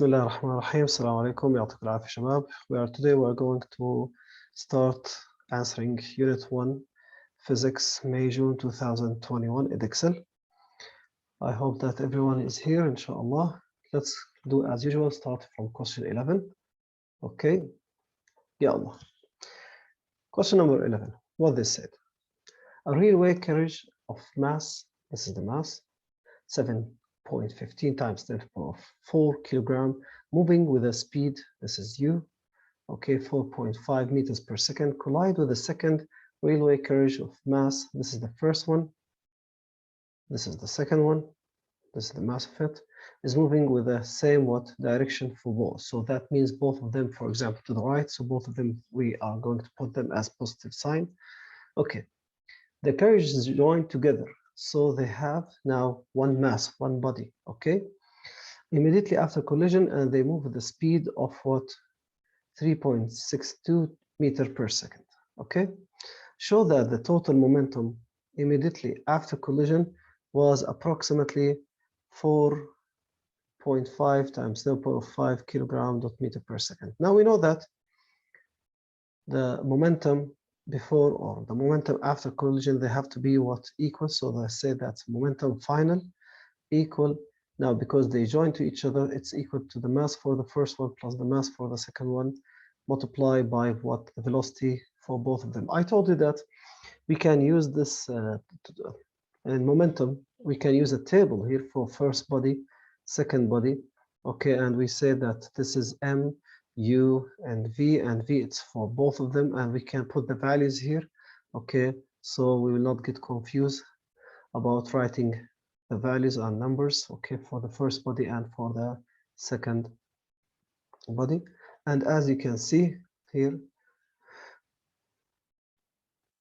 Bismillah ar-Rahman ar-Rahim. Assalamu alaikum. Ya'tikum al-afiyah shabab. Today we are going to start answering Unit 1 Physics, May, June 2021 in Excel. I hope that everyone is here, inshallah. Let's do as usual, start from question 11. Okay. Ya Allah. Question number 11. What they said. A railway carriage of mass, this is the mass, 7.15 times 10 to the power of 4 kilogram, moving with a speed, this is u, okay, 4.5 meters per second, collide with a second railway carriage of mass, this is the first one, this is the second one, this is the mass of it, is moving with the same direction for both. So that means both of them, for example, to the right, so both of them, we are going to put them as positive sign. Okay, the carriages is joined together. So they have now one mass, one body, okay? Immediately after collision, and they move with the speed of 3.62 meter per second, okay? Show that the total momentum immediately after collision was approximately 4.5 times 10⁵ kilogram dot meter per second. Now we know that the momentum before or the momentum after collision, they have to be equal. So they say that momentum final equal. Now because they join to each other, it's equal to the mass for the first one plus the mass for the second one, multiplied by the velocity for both of them. I told you that we can use this in momentum. We can use a table here for first body, second body, okay, and we say that this is m, u, and v, it's for both of them, and we can put the values here, okay, so we will not get confused about writing the values and numbers, okay, for the first body and for the second body. And as you can see here,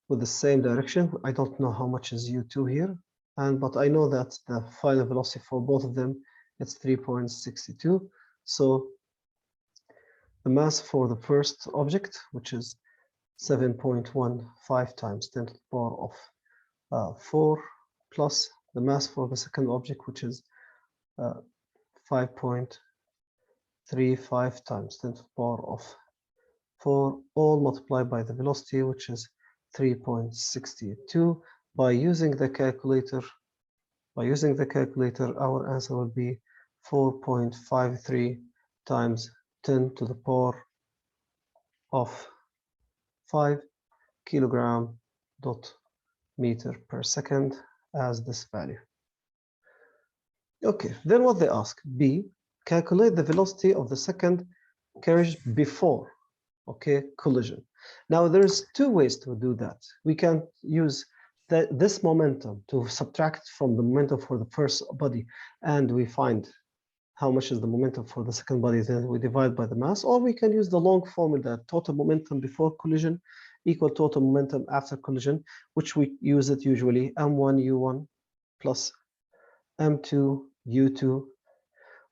with the same direction, I don't know how much is u2 here, but I know that the final velocity for both of them, it's 3.62. So the mass for the first object, which is 7.15 times 10 to the power of 4, plus the mass for the second object, which is 5.35 times 10 to the power of 4, all multiplied by the velocity, which is 3.62. By using the calculator, our answer will be 4.53 times 10 to the power of 5 kilogram dot meter per second as this value. Okay, then what they ask, B, calculate the velocity of the second carriage before, okay, collision. Now there's two ways to do that. We can use this momentum to subtract from the momentum for the first body, and we find how much is the momentum for the second body, then we divide by the mass, or we can use the long formula, total momentum before collision equal total momentum after collision, which we use it usually m1 u1 plus m2 u2,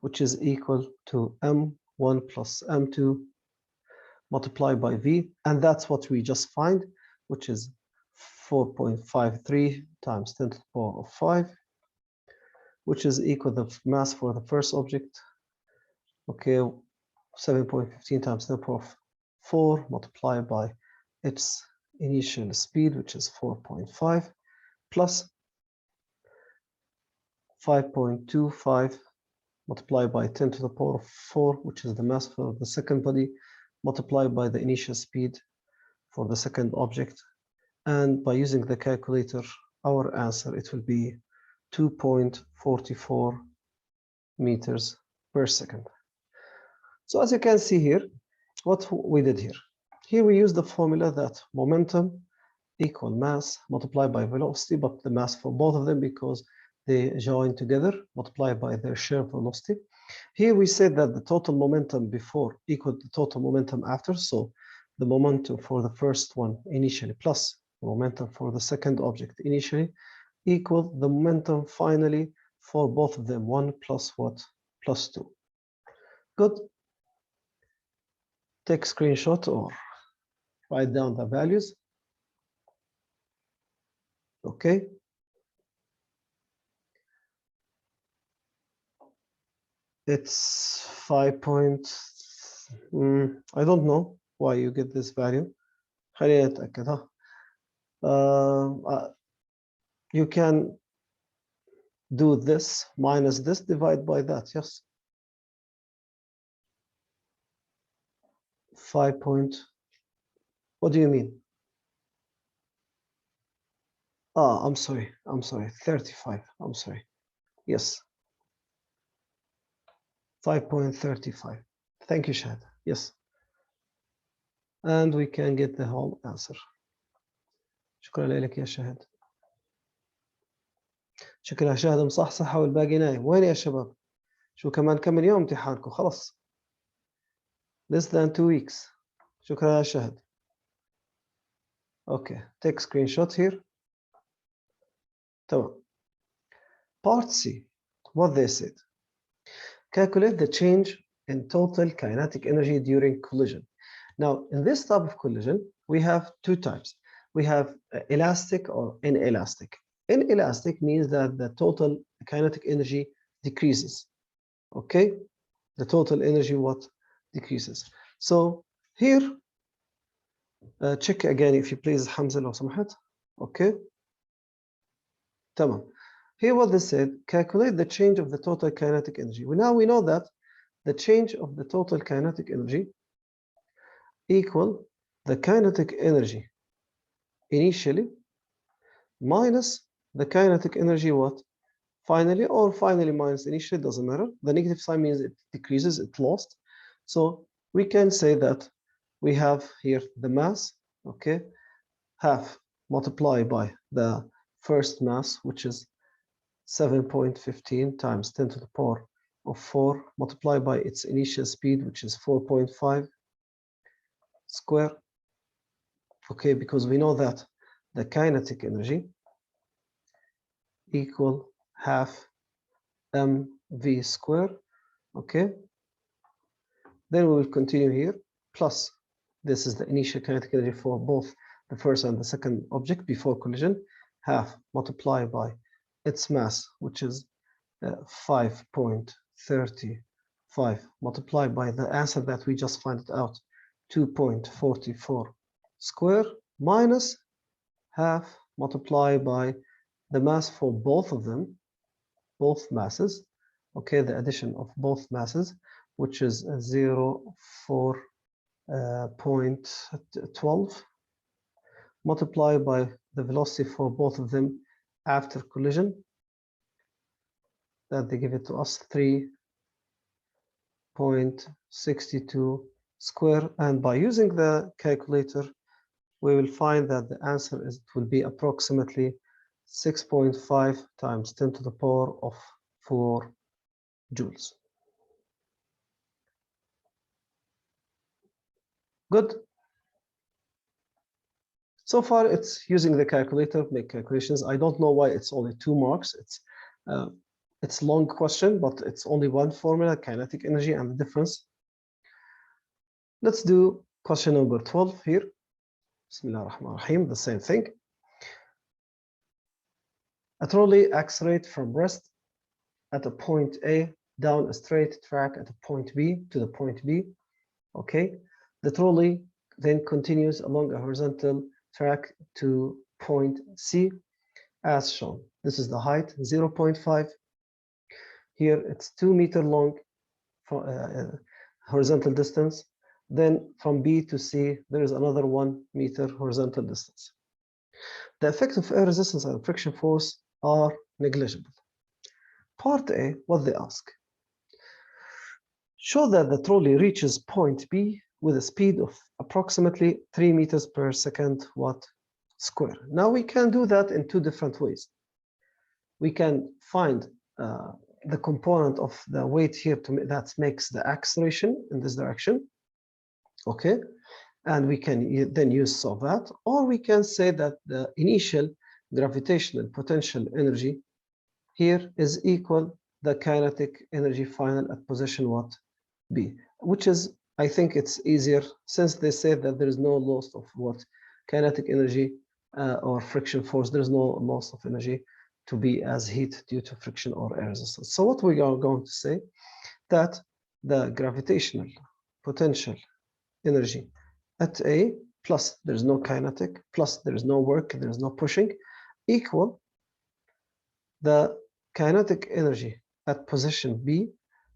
which is equal to m1 plus m2 multiplied by v, and that's what we just find, which is 4.53 times 10 to the power of 5, which is equal to the mass for the first object, okay, 7.15 times 10 to the power of 4 multiplied by its initial speed, which is 4.5, plus 5.25 multiplied by 10 to the power of 4, which is the mass for the second body, multiplied by the initial speed for the second object. And by using the calculator, our answer, it will be 2.44 meters per second. So as you can see here, what we did here. Here we use the formula that momentum equal mass multiplied by velocity, but the mass for both of them because they join together, multiplied by their shared velocity. Here we said that the total momentum before equal the total momentum after, so the momentum for the first one initially plus the momentum for the second object initially equal the momentum finally for both of them, 1 plus plus 2. Good. Take screenshot or write down the values. Okay. It's 5 point. I don't know why you get this value. خلينا نتأكد ها. You can do this minus this, divide by that. Yes. 5 point. What do you mean? I'm sorry. 35. I'm sorry. Yes. 5.35. Thank you, Shahad. Yes. And we can get the whole answer. شكرا لك يا شهد. شكرا شهد مصحصحة والباقي نايم. وين يا شباب؟ شو كمان كم يوم امتحانكم خلص. Less than 2 weeks. شكرا يا شهد. Okay, take screenshot here. تمام. Part C, what they said. Calculate the change in total kinetic energy during collision. Now, in this type of collision, we have two types. We have elastic or inelastic. Inelastic means that the total kinetic energy decreases. Okay, the total energy what decreases. So here, check again if you please, Hamza لو سمحت. Okay. تمام. Here what they said, calculate the change of the total kinetic energy. Now we know that the change of the total kinetic energy equal the kinetic energy initially minus the kinetic energy what? Finally, or finally minus initially, doesn't matter. The negative sign means it decreases, it lost. So we can say that we have here the mass, okay, half multiplied by the first mass, which is 7.15 times 10 to the power of 4 multiplied by its initial speed, which is 4.5 square. Okay, because we know that the kinetic energy equal half mv square. Okay, then we will continue here, plus this is the initial kinetic energy for both the first and the second object before collision, half multiplied by its mass, which is 5.35 multiplied by the answer that we just found it out, 2.44 square, minus half multiplied by the mass for both of them, both masses, okay, the addition of both masses, which is 0.12 multiplied by the velocity for both of them after collision, that they give it to us 3.62 square, and by using the calculator we will find that the answer is, it will be approximately 6.5 times 10 to the power of 4 joules. Good. So far it's using the calculator, make calculations. I don't know why it's only 2 marks. It's long question, but it's only one formula, kinetic energy and the difference. Let's do question number 12 here. Bismillah ar-Rahman ar-Rahim, the same thing. A trolley accelerates from rest at a point A down a straight track at a point B to the point B. Okay, the trolley then continues along a horizontal track to point C as shown. This is the height, 0.5. Here it's 2 meters long for, horizontal distance. Then from B to C, there is another 1 meter horizontal distance. The effect of air resistance and friction force are negligible. Part A, what they ask. Show that the trolley reaches point B with a speed of approximately 3 meters per second watt square. Now we can do that in 2 different ways. We can find the component of the weight here that makes the acceleration in this direction. Okay, and we can then use solve that, or we can say that the initial gravitational potential energy here is equal the kinetic energy final at position what B, which is, I think it's easier since they say that there is no loss of what kinetic energy or friction force. There is no loss of energy to be as heat due to friction or air resistance. So what we are going to say that the gravitational potential energy at A plus there's no kinetic plus there's no work, there's no pushing, equal the kinetic energy at position B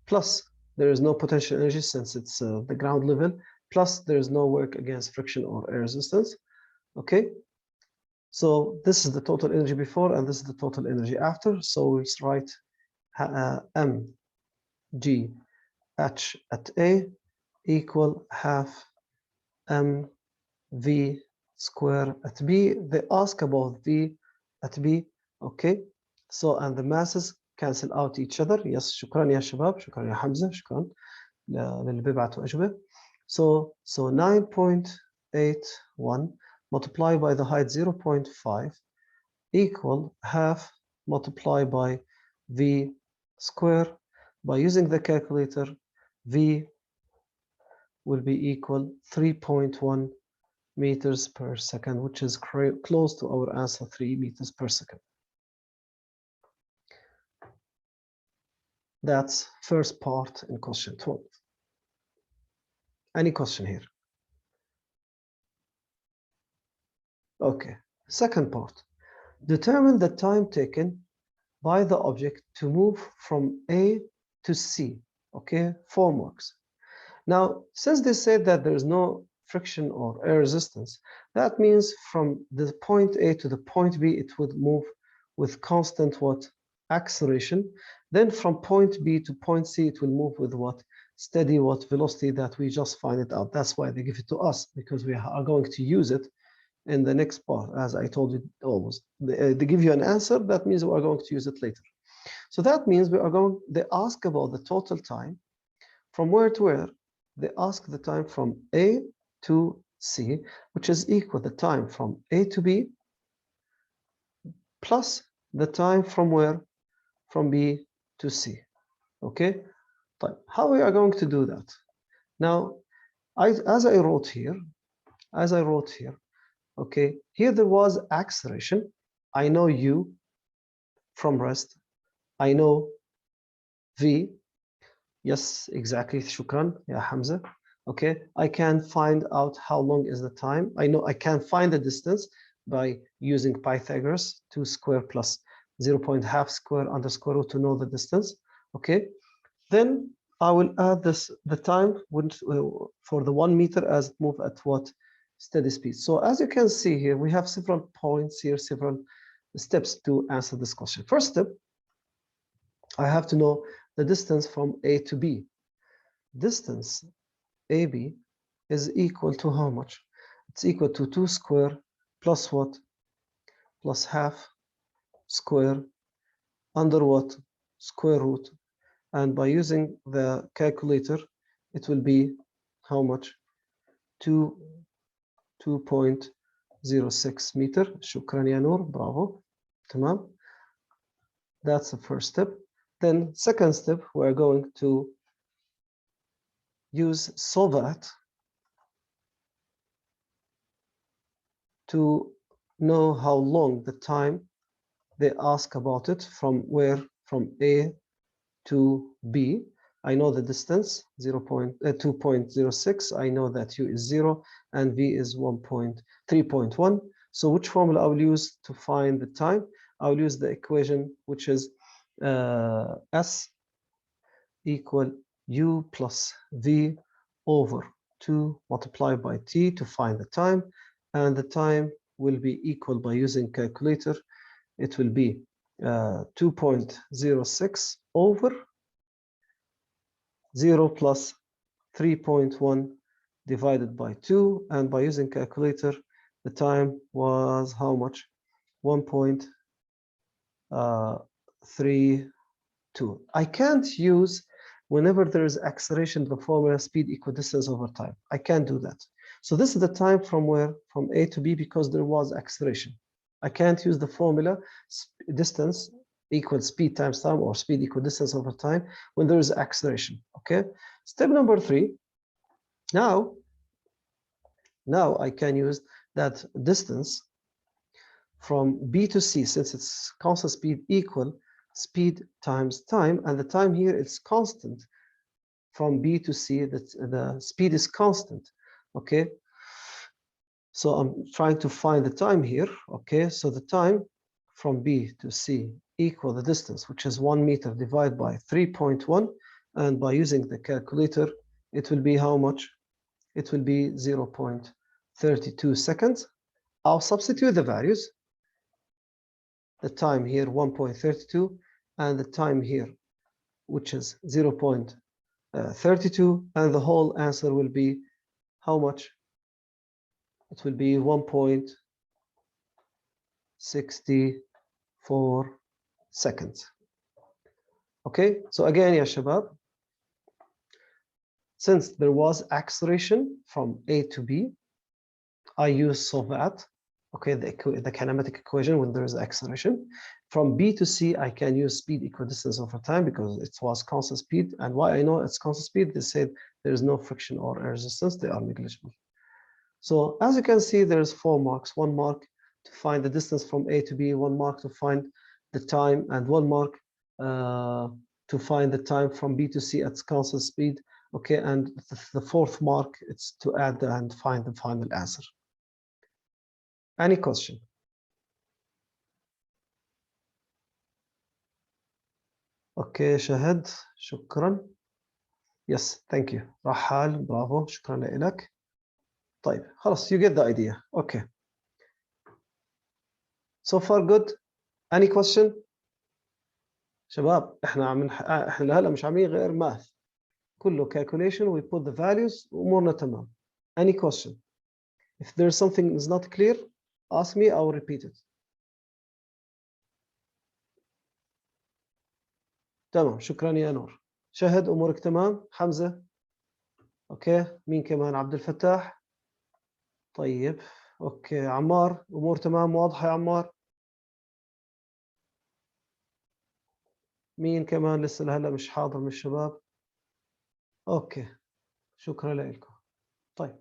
plus there is no potential energy since it's the ground level, plus there is no work against friction or air resistance. Okay, so this is the total energy before and this is the total energy after. So we'll write mg h at A equal half mv square at B. They ask about v at B. Okay, so and the masses cancel out each other. Yes, شكرا يا شباب, شكرا يا حمزة, شكرا للي بيبعتوا أجوبة. So 9.81 multiplied by the height 0.5 equal half multiplied by v square. By using the calculator, v will be equal 3.1 meters per second, which is close to our answer, 3 meters per second. That's first part in question 12. Any question here? Okay, second part. Determine the time taken by the object to move from A to C. Okay, 4 marks. Now, since they said that there's no friction or air resistance, that means from the point A to the point B, it would move with constant what? Acceleration. Then from point B to point C, it will move with what? Steady what? Velocity that we just find it out. That's why they give it to us, because we are going to use it in the next part. As I told you always, they give you an answer, that means we are going to use it later. So that means they ask about the total time from where to where. They ask the time from A to C, which is equal the time from A to B plus the time from where? From B to C. Okay, but how we are going to do that? Now, as I wrote here, okay, here there was acceleration. I know U from rest. I know V. Yes, exactly. Shukran, ya Hamza. Okay, I can find out how long is the time. I know I can find the distance by using Pythagoras, 2 square plus 0.5 square under square root to know the distance. Okay, then I will add the time for the 1 meter as it move at what steady speed. So as you can see here, we have several points here, several steps to answer this question. First step, I have to know the distance from A to B. Distance AB is equal to how much? It's equal to 2 square plus what? Plus half square under what? Square root. And by using the calculator, it will be how much? 2.06 meter. Shukran ya Noor, bravo. Tamam. That's the first step. Then second step, we're going to use SOVAT to know how long the time they ask about it from where? From A to B. I know the distance 2.06. I know that U is 0 and V is 3.1. So which formula I will use to find the time? I will use the equation which is S equal U plus V over 2 multiplied by T to find the time, and the time will be equal by using calculator. It will be 2.06 over 0 plus 3.1 divided by 2, and by using calculator, the time was how much? 1.32. I can't use, whenever there is acceleration, the formula speed equal distance over time. I can't do that. So this is the time from where? From A to B, because there was acceleration. I can't use the formula distance equal speed times time or speed equal distance over time when there is acceleration. Okay. Step number 3. Now I can use that distance from B to C, since it's constant speed equal speed times time, and the time here is constant. from B to C, that the speed is constant. Okay, so I'm trying to find the time here. Okay, so the time from B to C equal the distance, which is 1 meter divided by 3.1, and by using the calculator, it will be how much? It will be 0.32 seconds. I'll substitute the values. The time here 1.32, and the time here, which is 0.32, and the whole answer will be how much? It will be 1.64 seconds. Okay, so again, ya shabab, since there was acceleration from A to B, I use SOVAT, okay, the kinematic equation when there is acceleration. From B to C, I can use speed equidistance over time because it was constant speed. And why I know it's constant speed, they said there is no friction or air resistance, they are negligible. So as you can see, there's 4 marks, 1 mark to find the distance from A to B, 1 mark to find the time, and 1 mark to find the time from B to C at constant speed. Okay, and the 4th mark, it's to add and find the final answer. Any question? Okay, Shahid, shukran. Yes, thank you. Rahal, bravo, shukran لك. طيب, خلاص, you get the idea. Okay. So far good. Any question? شباب, احنا لهلا مش عاملين غير math. كله calculation, we put the values, وأمورنا تمام. Any question? If there's something is not clear, ask me, I'll repeat it. تمام, شكرا يا نور. شهد, أمورك تمام. حمزة. اوكي, مين كمان؟ عبد الفتاح. طيب, اوكي. عمار, أمور تمام واضحة يا عمار. مين كمان لسه لهلا مش حاضر من الشباب؟ اوكي, شكرا لكم. طيب,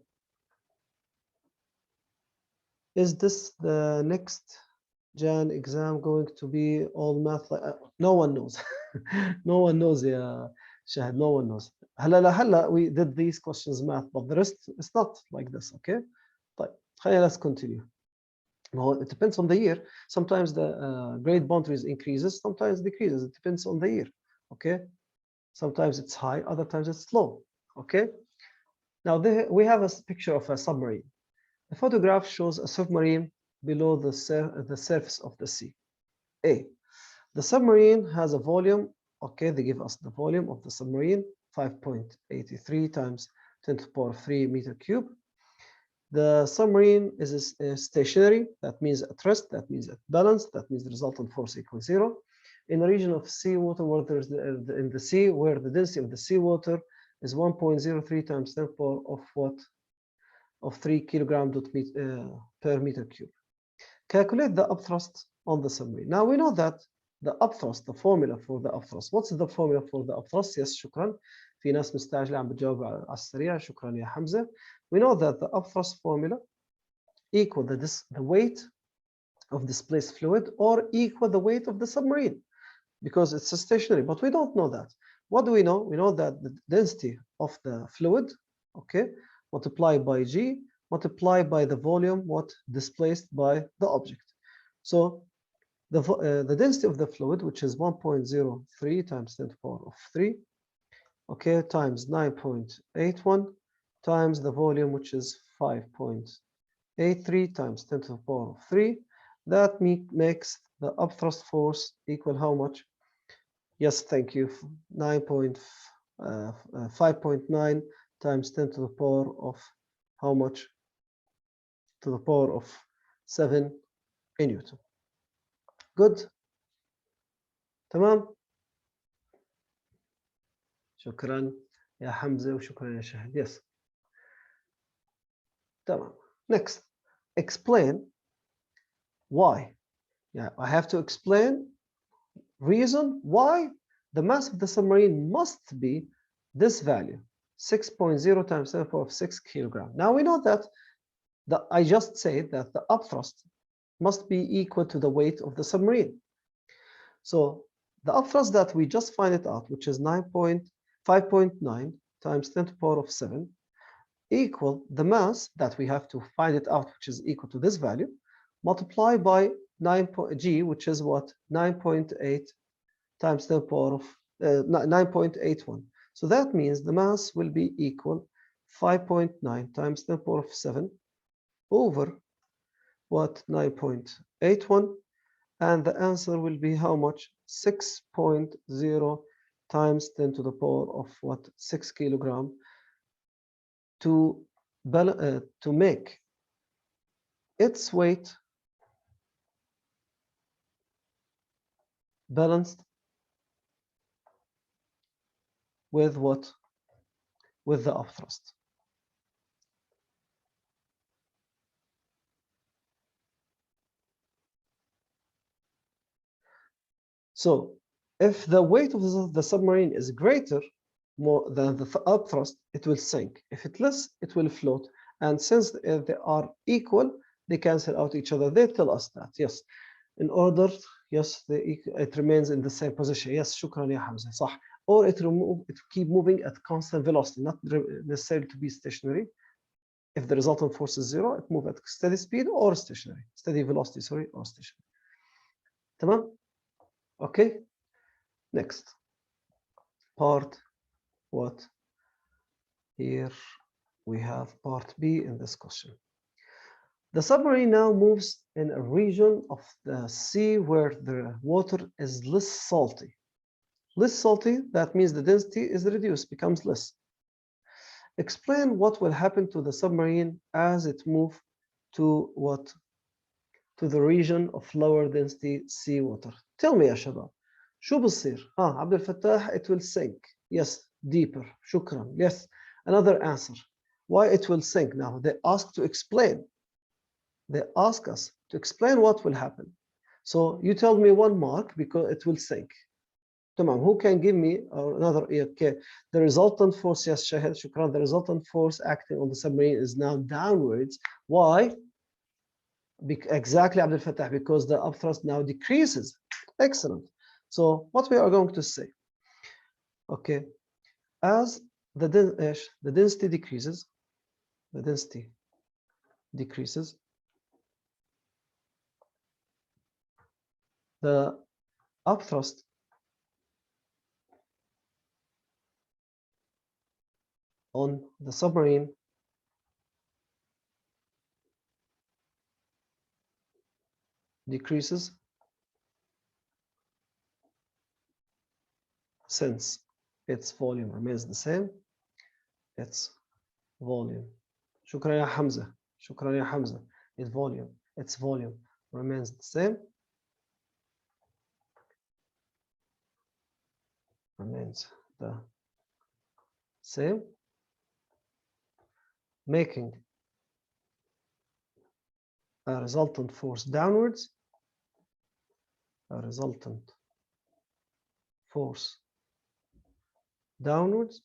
is this the next Jan exam going to be all math? No one knows. No one knows يا شاهد, no one knows. هلا we did these questions math, but the rest is not like this. Okay, طيب, let's continue. Well, it depends on the year. Sometimes the grade boundaries increases, sometimes decreases. It depends on the year. Okay, sometimes it's high, other times it's low. Okay, now we have a picture of a submarine. The photograph shows a submarine below the surface of the sea. A, the submarine has a volume. Okay, they give us the volume of the submarine, 5.83 times 10 to the power 3 meter cube. The submarine is stationary, that means at rest, that means at balance, that means the resultant force equals 0. In a region of seawater where there's in the sea, where the density of the seawater is 1.03 times 10 to the power of what? Of 3 kilogram per meter cube. Calculate the upthrust on the submarine. Now we know that the upthrust, the formula for the upthrust. What's the formula for the upthrust? Yes, شكرا. في ناس مستعجلة عم بتجاوب على السريع. شكرا يا حمزة. We know that the upthrust formula equal the weight of displaced fluid or equal the weight of the submarine because it's stationary, but we don't know that. What do we know? We know that the density of the fluid, okay, multiplied by G, multiplied by the volume, what displaced by the object. So the density of the fluid, which is 1.03 times 10 to the power of 3, okay, times 9.81 times the volume, which is 5.83 times 10 to the power of 3. That makes the upthrust force equal how much? Yes, thank you. 5.9 times 10 to the power of how much? To the power of 7 in Newton. Good. تمام. شكرا يا حمزة وشكرا يا شاهد. Yes. تمام. Next, explain why. Yeah, I have to explain reason why the mass of the submarine must be this value, 6.0 times 10 to the power of 6 kilogram. Now we know that I just said that the upthrust must be equal to the weight of the submarine. So the upthrust that we just find it out, which is 9.81 5.9 times 10 to the power of 7 equal the mass that we have to find it out, which is equal to this value, multiplied by 9 g, which is what? 9.8 times 10 to the power of 9.81. So that means the mass will be equal 5.9 times 10 to the power of 7 over what? 9.81, and the answer will be how much? 6.0 times 10 to the power of what? 6 kilogram to make its weight balanced with what? With the upthrust. So if the weight of the submarine is greater more than the upthrust, it will sink. If it's less, it will float. And since they are equal, they cancel out each other. They tell us that, yes. In order, yes, it remains in the same position. Yes, shukran ya Hamza, صح. Or it keep moving at constant velocity, not necessarily to be stationary. If the resultant force is zero, it moves at steady speed or stationary, steady velocity, sorry, or stationary. Tamam? Okay. Next part, what? Here we have part B in this question. The submarine now moves in a region of the sea where the water is less salty. Less salty, that means the density is reduced, becomes less. Explain what will happen to the submarine as it moves to what? To the region of lower density seawater. Tell me يا شباب, شو بصير؟ عبد الفتاح, it will sink. Yes, deeper. شكرا. Yes, another answer. Why it will sink now? They ask to explain. They ask us to explain what will happen. So you tell me 1 mark because it will sink. تمام. Who can give me another? Okay. The resultant force, yes, Shahid, shukran. The resultant force acting on the submarine is now downwards. Why? Exactly, Abdel Fattah, because the upthrust now decreases. Excellent. So what we are going to say, okay, as the density decreases, the upthrust on the submarine decreases since its volume remains the same. Its volume. شكرا يا حمزة. شكرا يا حمزة. Its volume remains the same. Remains the same, making a resultant force downwards. A resultant force downwards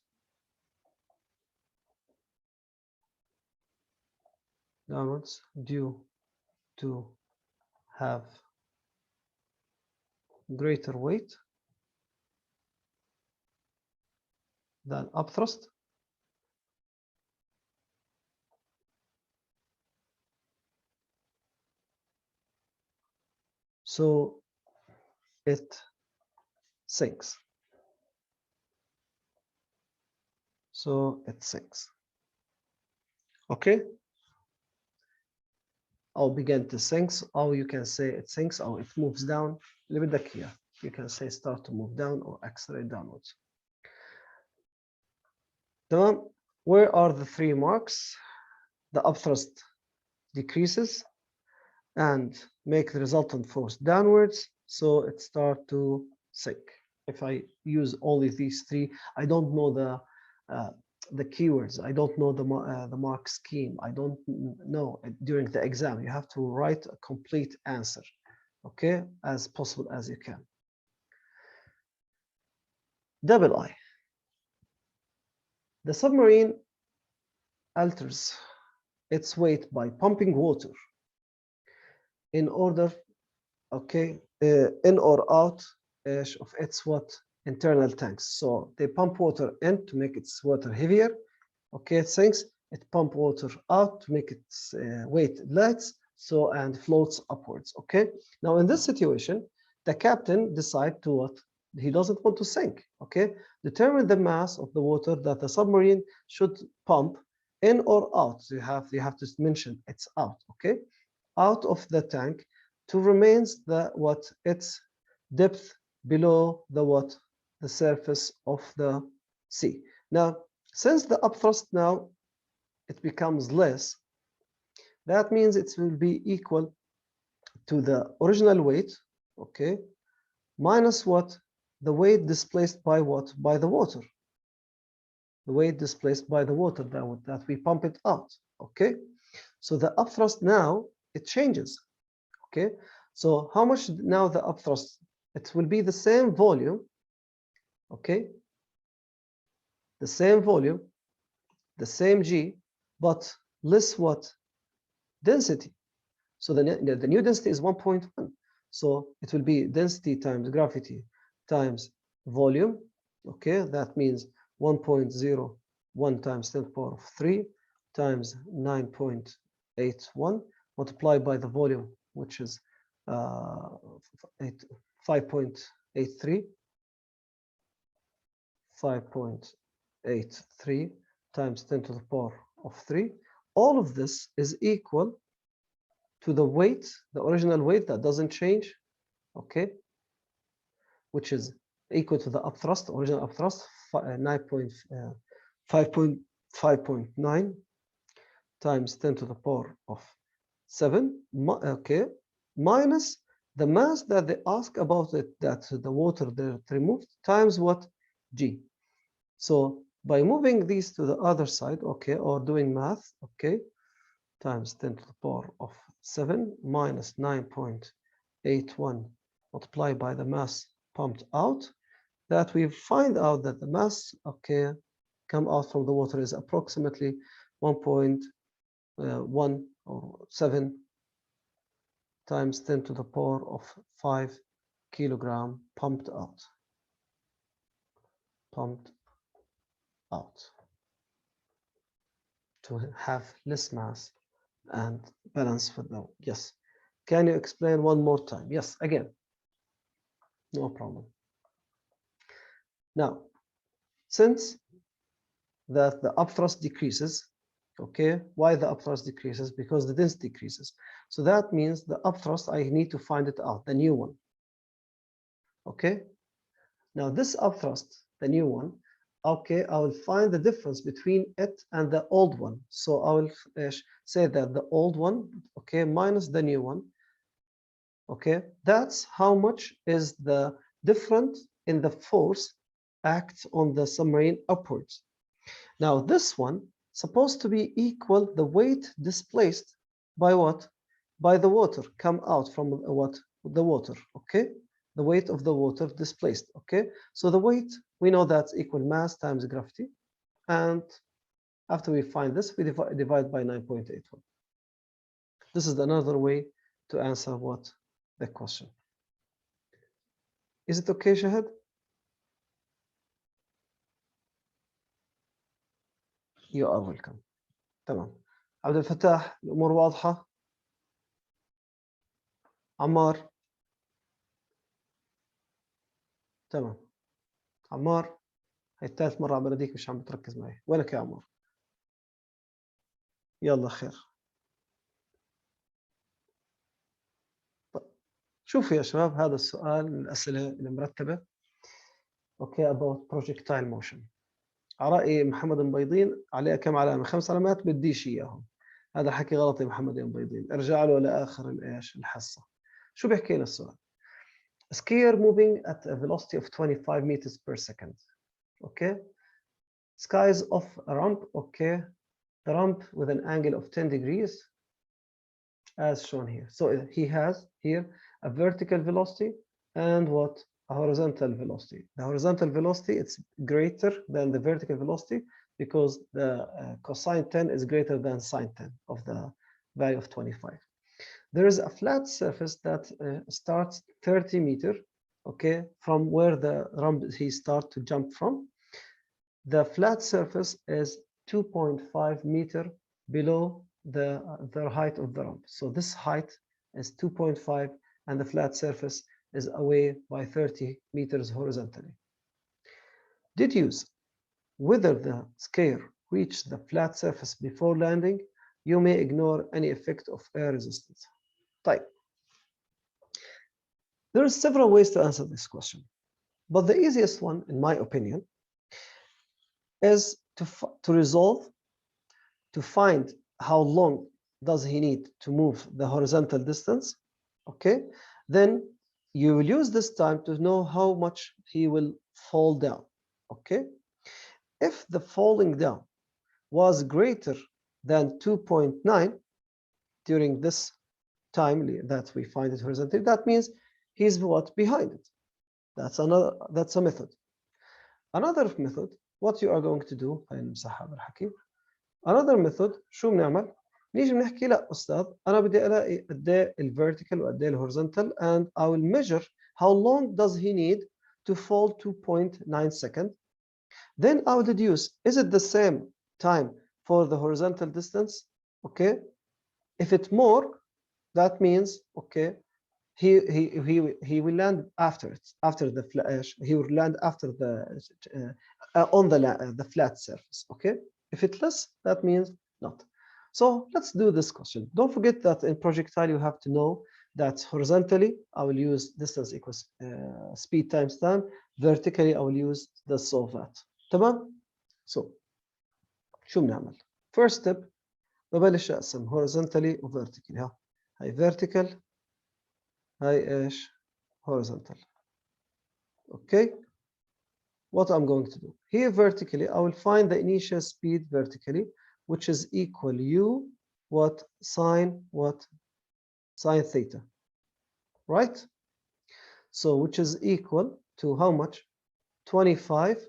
due to have greater weight than upthrust. So it sinks. Okay. I'll begin to sink, or you can say it sinks or it moves down. You can say start to move down or accelerate downwards. Then, where are the 3 marks? The upthrust decreases and make the resultant force downwards, so it starts to sink. If I use only these 3, I don't know the keywords. I don't know the mark scheme. I don't know during the exam. You have to write a complete answer, okay, as possible as you can. Double I. The submarine alters its weight by pumping water in order, okay, in or out of its what? internal tanks. So they pump water in to make its water heavier. Okay, it sinks. It pump water out to make its weight light, so and floats upwards. Okay. Now in this situation, the captain decide to what? He doesn't want to sink. Okay. Determine the mass of the water that the submarine should pump in or out. You have to mention it's out. Okay, out of the tank to remains the what its depth below the what the surface of the sea. Now, since the upthrust now it becomes less, that means it will be equal to the original weight, okay, minus what? The weight displaced by what? By the water. The weight displaced by the water that we pump it out, okay? So the upthrust now, it changes, okay? So how much now the upthrust? It will be the same volume, okay? The same volume, the same G, but less what? Density. So the new density is 1.1. So it will be density times gravity times volume. Okay, that means 1.01 times 10 to the power of 3 times 9.81 multiplied by the volume, which is 5.83. 5.83 times 10 to the power of 3. All of this is equal to the weight, the original weight that doesn't change, okay, which is equal to the upthrust, original upthrust, 5.9 times 10 to the power of 7, okay, minus the mass that they ask about it, that the water that removed, times what? G. So by moving these to the other side, okay, or doing math, okay, times 10 to the power of 7 minus 9.81 multiplied by the mass pumped out, that we find out that the mass, okay, come out from the water is approximately 1.1 or 7 times 10 to the power of 5 kilogram pumped out. Pumped out to have less mass and balance for the, yes. Can you explain one more time? Yes, again. No problem. Now, since that the upthrust decreases, okay, why the upthrust decreases? Because the density decreases. So that means the upthrust, I need to find it out, the new one. Okay. Now this upthrust, the new one, okay, I will find the difference between it and the old one. So I will say that the old one, okay, minus the new one, okay, that's how much is the difference in the force act on the submarine upwards. Now this one supposed to be equal the weight displaced by what? By the water come out from what? The water, okay? The weight of the water displaced, okay? So the weight, we know that's equal mass times gravity. And after we find this, we divide by 9.81. This is another way to answer what? The question. Is it okay, Shahad? You are welcome. تمام. عبد الفتاح الأمور واضحة؟ عمار؟ تمام. عمار؟ هي الثالث مرة عم بناديك مش عم بتركز معي. وينك يا عمار؟ يلا خير. شوفوا يا شباب هذا السؤال من الأسئلة المرتبة. أوكي about projectile motion. على رأي محمد المبيضين عليه كم علامة؟ 5 علامات بديش إياهم. هذا حكي غلط يا محمد المبيضين. ارجع له لآخر الإيش الحصة. شو بيحكي لنا السؤال؟ Skier moving at a velocity of 25 meters per second. Okay. Skies off a ramp. Okay. The ramp with an angle of 10 degrees as shown here. So he has here a vertical velocity and what? A horizontal velocity. The horizontal velocity, it's greater than the vertical velocity because the cosine 10 is greater than sine 10 of the value of 25. There is a flat surface that starts 30 meters okay, from where the ramp he start to jump from, the flat surface is 2.5 meter below the height of the ramp. So this height is 2.5 and the flat surface is away by 30 meters horizontally. Deduce whether the skier reached the flat surface before landing. You may ignore any effect of air resistance. Type. There are several ways to answer this question, but the easiest one, in my opinion, is to resolve, to find how long does he need to move the horizontal distance, okay? Then you will use this time to know how much he will fall down, okay? If the falling down was greater than 2.9 during this time that we find it horizontally, that means he's what? Behind it. That's a method. Another method, what you are going to do, another method شو بنعمل؟ نيجي بنحكي لا أستاذ أنا بدي ألاقي قد إيه الفيرتيكال وقد إيه الهوريزونتال and I will measure how long does he need to fall 2.9 seconds. Then I will deduce, is it the same time for the horizontal distance? Okay. If it's more, that means, okay, he will land after it, after the flash. He will land after the on the flat surface. Okay. If it's less, that means not. So let's do this question. Don't forget that in projectile you have to know that horizontally I will use distance equals speed times time. Vertically I will use the solve that. تمام؟ So شو بنعمل؟ First step ببلش اقسم horizontally و vertically. ها هاي vertical هاي ايش؟ horizontal. Okay. What I'm going to do here vertically, I will find the initial speed vertically, which is equal u what sine theta, right? So which is equal to how much? 25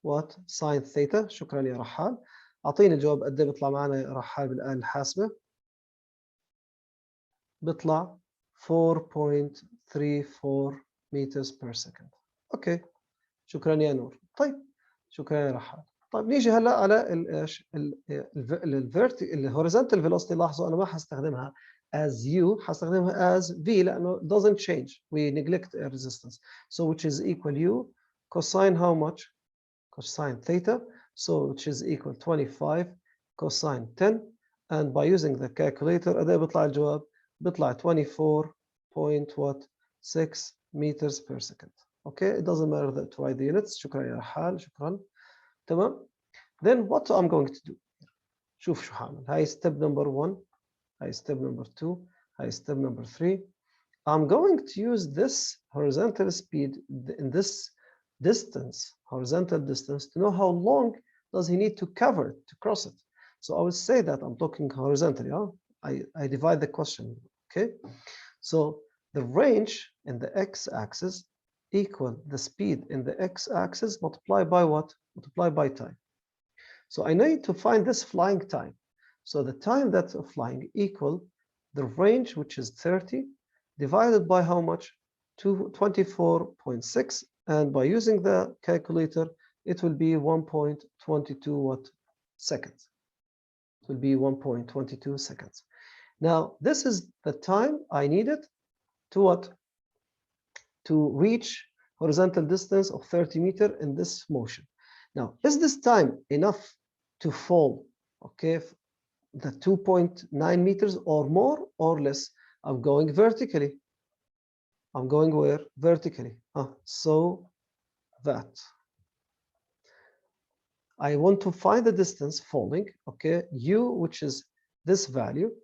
what sine theta. شكرا يا رحال. اعطيني الجواب قد ايه بيطلع معنا يا رحال بالآلة الحاسبة. بيطلع 4.34 meters per second. اوكي شكرا يا نور. طيب شكرا يا رحال. طيب نيجي هلا على الايش الهوريزونتال فيلوسيتي. لاحظوا انا ما حستخدمها as u، حستخدمها as v لانه doesn't change. We neglect a resistance. So which is equal u cosine how much? Cosine theta. So which is equal 25 cosine 10. And by using the calculator قد ايه بيطلع الجواب؟ بيطلع 24.6 meters per second. Okay, it doesn't matter that to write the units. شكرا يا رحال. شكرا. تمام. Then what I'm going to do. شوف شو حاعمل. هاي step number 1. هاي step number 2. هاي step number 3. I'm going to use this horizontal speed in this distance, horizontal distance, to know how long does he need to cover it, to cross it. So I will say that I'm talking horizontally. Huh? I divide the question. Okay. So the range in the x-axis equal the speed in the x-axis multiplied by what? Multiplied by time. So I need to find this flying time. So the time that's flying equal the range, which is 30, divided by how much? 24.6. And by using the calculator, it will be 1.22 what seconds. It will be 1.22 seconds. Now, this is the time I needed to what? To reach horizontal distance of 30 meters in this motion. Now, is this time enough to fall, okay, the 2.9 meters or more or less? I'm going vertically. I'm going where? Vertically. So that I want to find the distance falling, okay, u, which is this value,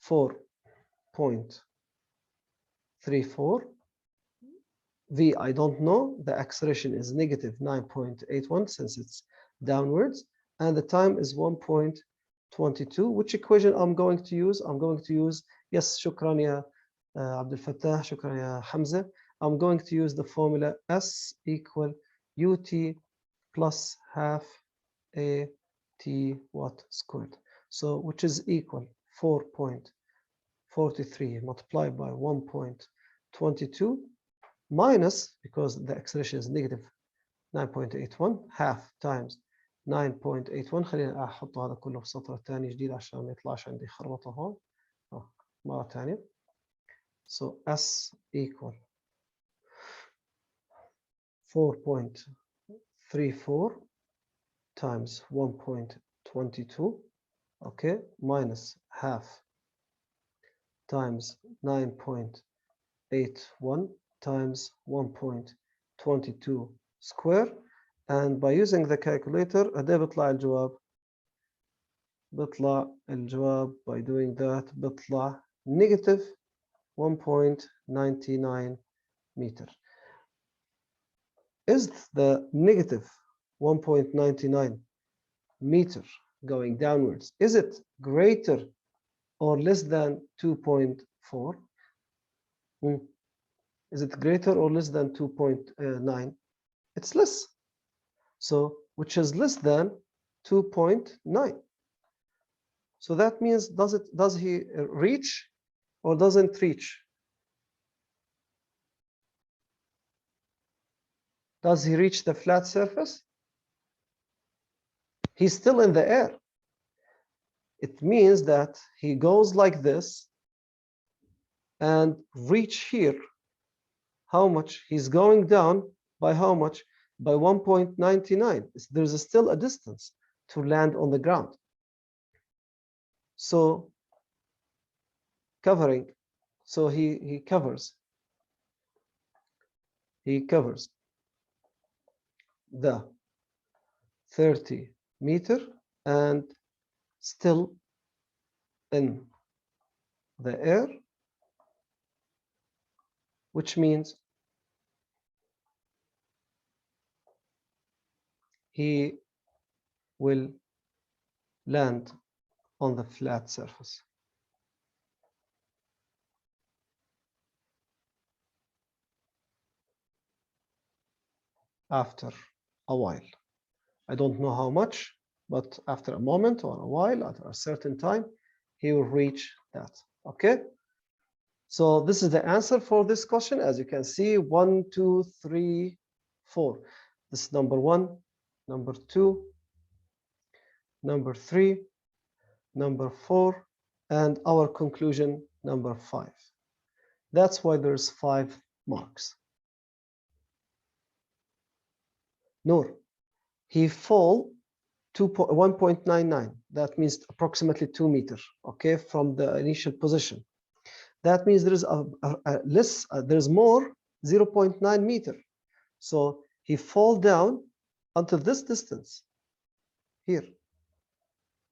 4.34. V, I don't know. The acceleration is negative 9.81 since it's downwards. And the time is 1.22. Which equation I'm going to use? I'm going to use, yes, shukran ya Abdul Fattah, shukran ya Hamza. I'm going to use the formula S equal ut plus half a t what squared. So which is equal 4.43 multiplied by 1.22 minus, because the acceleration is negative 9.81 half times 9.81. خلينا احط هذا كله في سطر ثاني جديد عشان ما يطلعش عندي خربطه هون. مره ثانيه. So S equal 4.34 times 1.22, okay, minus half times 9.81 times 1.22 square. And by using the calculator ده بيطلع الجواب by doing that بيطلع negative 1.99 meter. Is the negative 1.99 meter going downwards, is it greater or less than 2.4? Is it greater or less than 2.9? It's less. So, which is less than 2.9. So that means, does he reach or doesn't reach? Does he reach the flat surface? He's still in the air. It means that he goes like this and reach here. How much? He's going down by how much? By 1.99. There's still a distance to land on the ground. So covering, so he covers the 30 meter and still in the air, which means he will land on the flat surface. After a while. I don't know how much, but after a moment or a while, at a certain time, he will reach that. Okay? So this is the answer for this question. As you can see, 1, 2, 3, 4. This is number 1, number 2, number 3, number 4, and our conclusion, number 5. That's why there's 5 marks. Noor, he fall 1.99. That means approximately 2 meters, okay, from the initial position. That means there is there's more 0.9 meter. So he fall down until this distance here.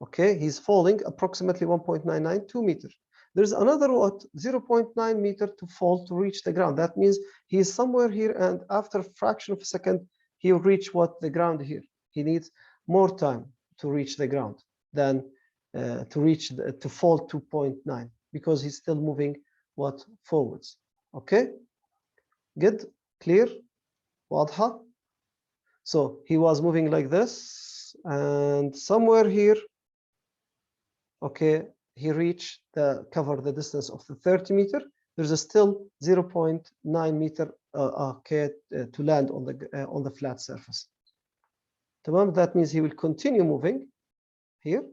Okay, he's falling approximately 1.99, 2 meters. There's another 0.9 meter to fall to reach the ground. That means he is somewhere here, and after a fraction of a second, he'll reach the ground here. He needs more time to reach the ground than to fall 2.9, because he's still moving forwards. Okay, good, clear, واضحة. So he was moving like this, and somewhere here, okay, he reached cover the distance of the 30 meter. There's still 0.9 meter okay, to land on the flat surface. That means he will continue moving here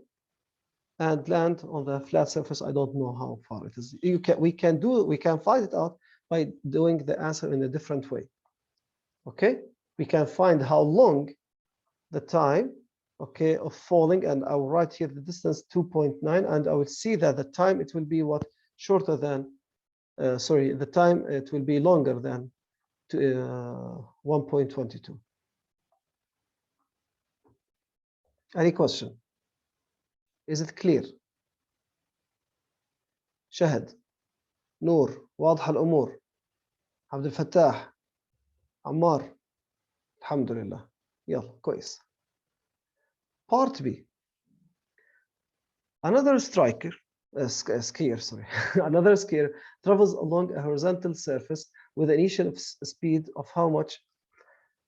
and land on the flat surface. I don't know how far it is. We can find it out by doing the answer in a different way. Okay, we can find how long the time, okay, of falling, and I will write here the distance 2.9, and I will see that the time it will be shorter than the time it will be longer than 1.22. Any question? Is it clear? شهد، نور، واضحة الأمور. عبد الفتاح، عمار، الحمد لله. يلا كويس. Part B. Another skier, another skier travels along a horizontal surface with an initial speed of how much?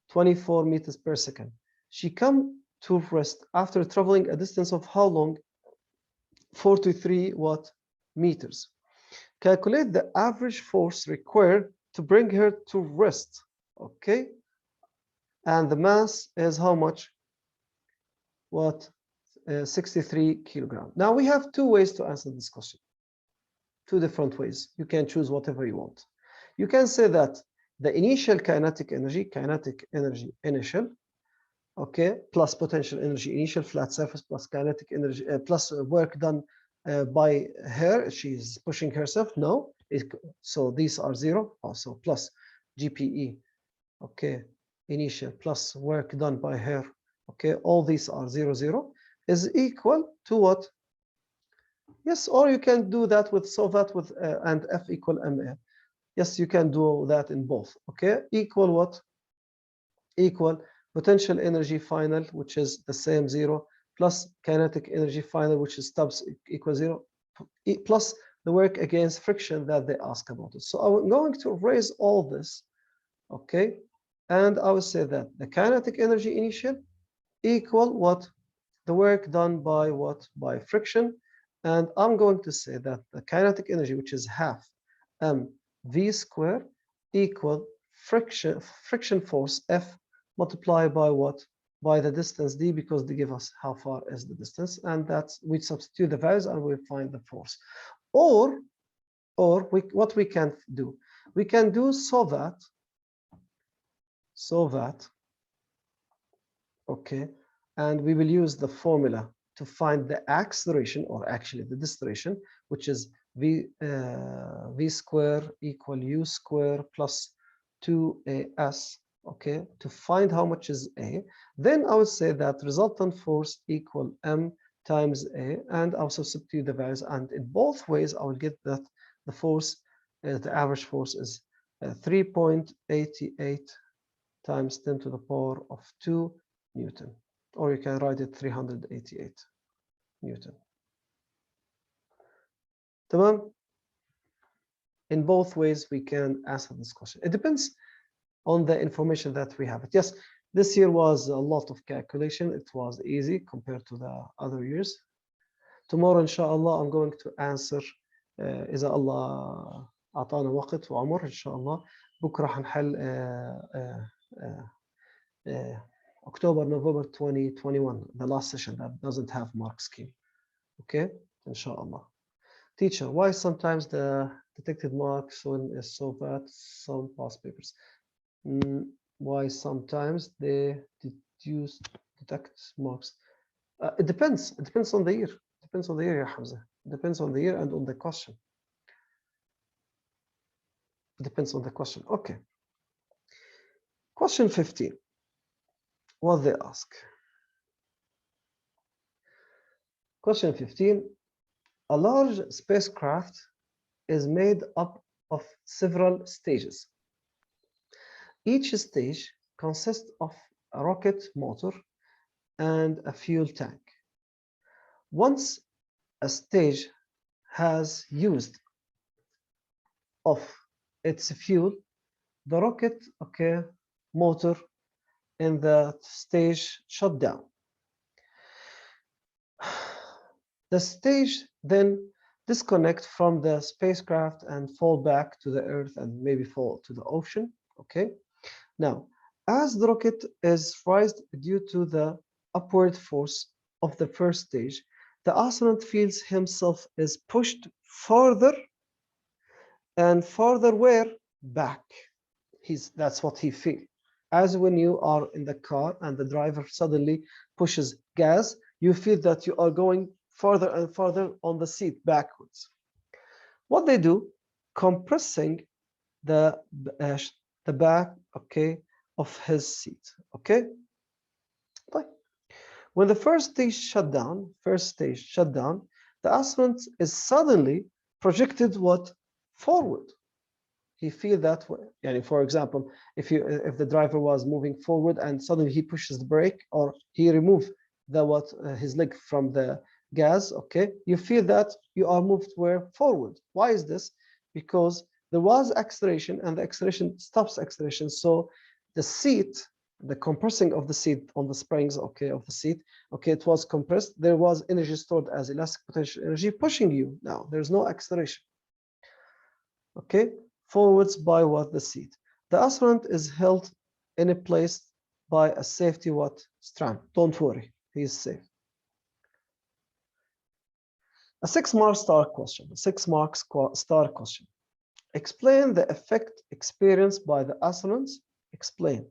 24 meters per second. She comes to rest after traveling a distance of how long? 43 meters. Calculate the average force required to bring her to rest, okay? And the mass is how much? What? 63 kilograms. Now we have two ways to answer this question. Two different ways. You can choose whatever you want. You can say that the initial kinetic energy initial, okay, plus potential energy initial flat surface plus kinetic energy plus work done by her, she's pushing herself. No, so these are zero. Also plus GPE, okay, initial plus work done by her, okay, all these are 0 is equal to what? Yes, or you can do that with solve that with and F equal ma. Yes, you can do that in both. Okay, equal what? Equal potential energy final, which is the same 0, plus kinetic energy final, which is stubs equal 0, plus the work against friction that they ask about it. So I'm going to erase all this, okay, and I will say that the kinetic energy initial equal what? The work done by what? By friction. And I'm going to say that the kinetic energy, which is half mv square, equal friction force F multiplied by what? By the distance d, because they give us how far is the distance, and that's we substitute the values and we find the force. Or what we can do? We can do so that, okay, and we will use the formula to find the acceleration, or actually the deceleration, which is v square equal u square plus 2as, okay, to find how much is a. Then I would say that resultant force equal m times a, and I'll substitute the values, and in both ways I will get that the force, the average force is 3.88 times 10 to the power of 2 Newton. Or you can write it 388 Newton. Tamam? In both ways, we can answer this question. It depends on the information that we have. Yes, this year was a lot of calculation. It was easy compared to the other years. Tomorrow, inshallah, I'm going to answer إذا الله أعطانا وقت وعمر إن شاء الله. بكرة هنحل October, November 2021, the last session that doesn't have mark scheme. Okay, inshallah. Teacher, why sometimes the detected marks is so bad, some past papers? Why sometimes they detect marks? It depends. It depends on the year. It depends on the year, Hamza. It depends on the year and on the question. It depends on the question. Okay. Question 15. What they ask. Question 15. A large spacecraft is made up of several stages. Each stage consists of a rocket motor and a fuel tank. Once a stage has used of its fuel, the rocket, okay, motor in the stage shut down. The stage then disconnect from the spacecraft and fall back to the Earth and maybe fall to the ocean. Okay. Now, as the rocket is raised due to the upward force of the first stage, the astronaut feels himself is pushed further and further where? Back. That's what he feels. As when you are in the car and the driver suddenly pushes gas, you feel that you are going further and further on the seat backwards. What they do, compressing the back, okay, of his seat. Okay. When the first stage shut down, the astronaut is suddenly projected what? Forward. He feels that way. Yani, for example, if the driver was moving forward and suddenly he pushes the brake, or he removes his leg from the gas, okay, you feel that you are moved where? Forward. Why is this? Because there was acceleration and the acceleration stops acceleration. So the seat, the compressing of the seat on the springs, okay, of the seat, okay, it was compressed. There was energy stored as elastic potential energy pushing you. Now there's no acceleration. Okay. forwards by what? The seat. The astronaut is held in a place by a safety what? Strand. Don't worry, he is safe. A 6-mark star question. A 6-mark star question. Explain the effect experienced by the astronauts. Explain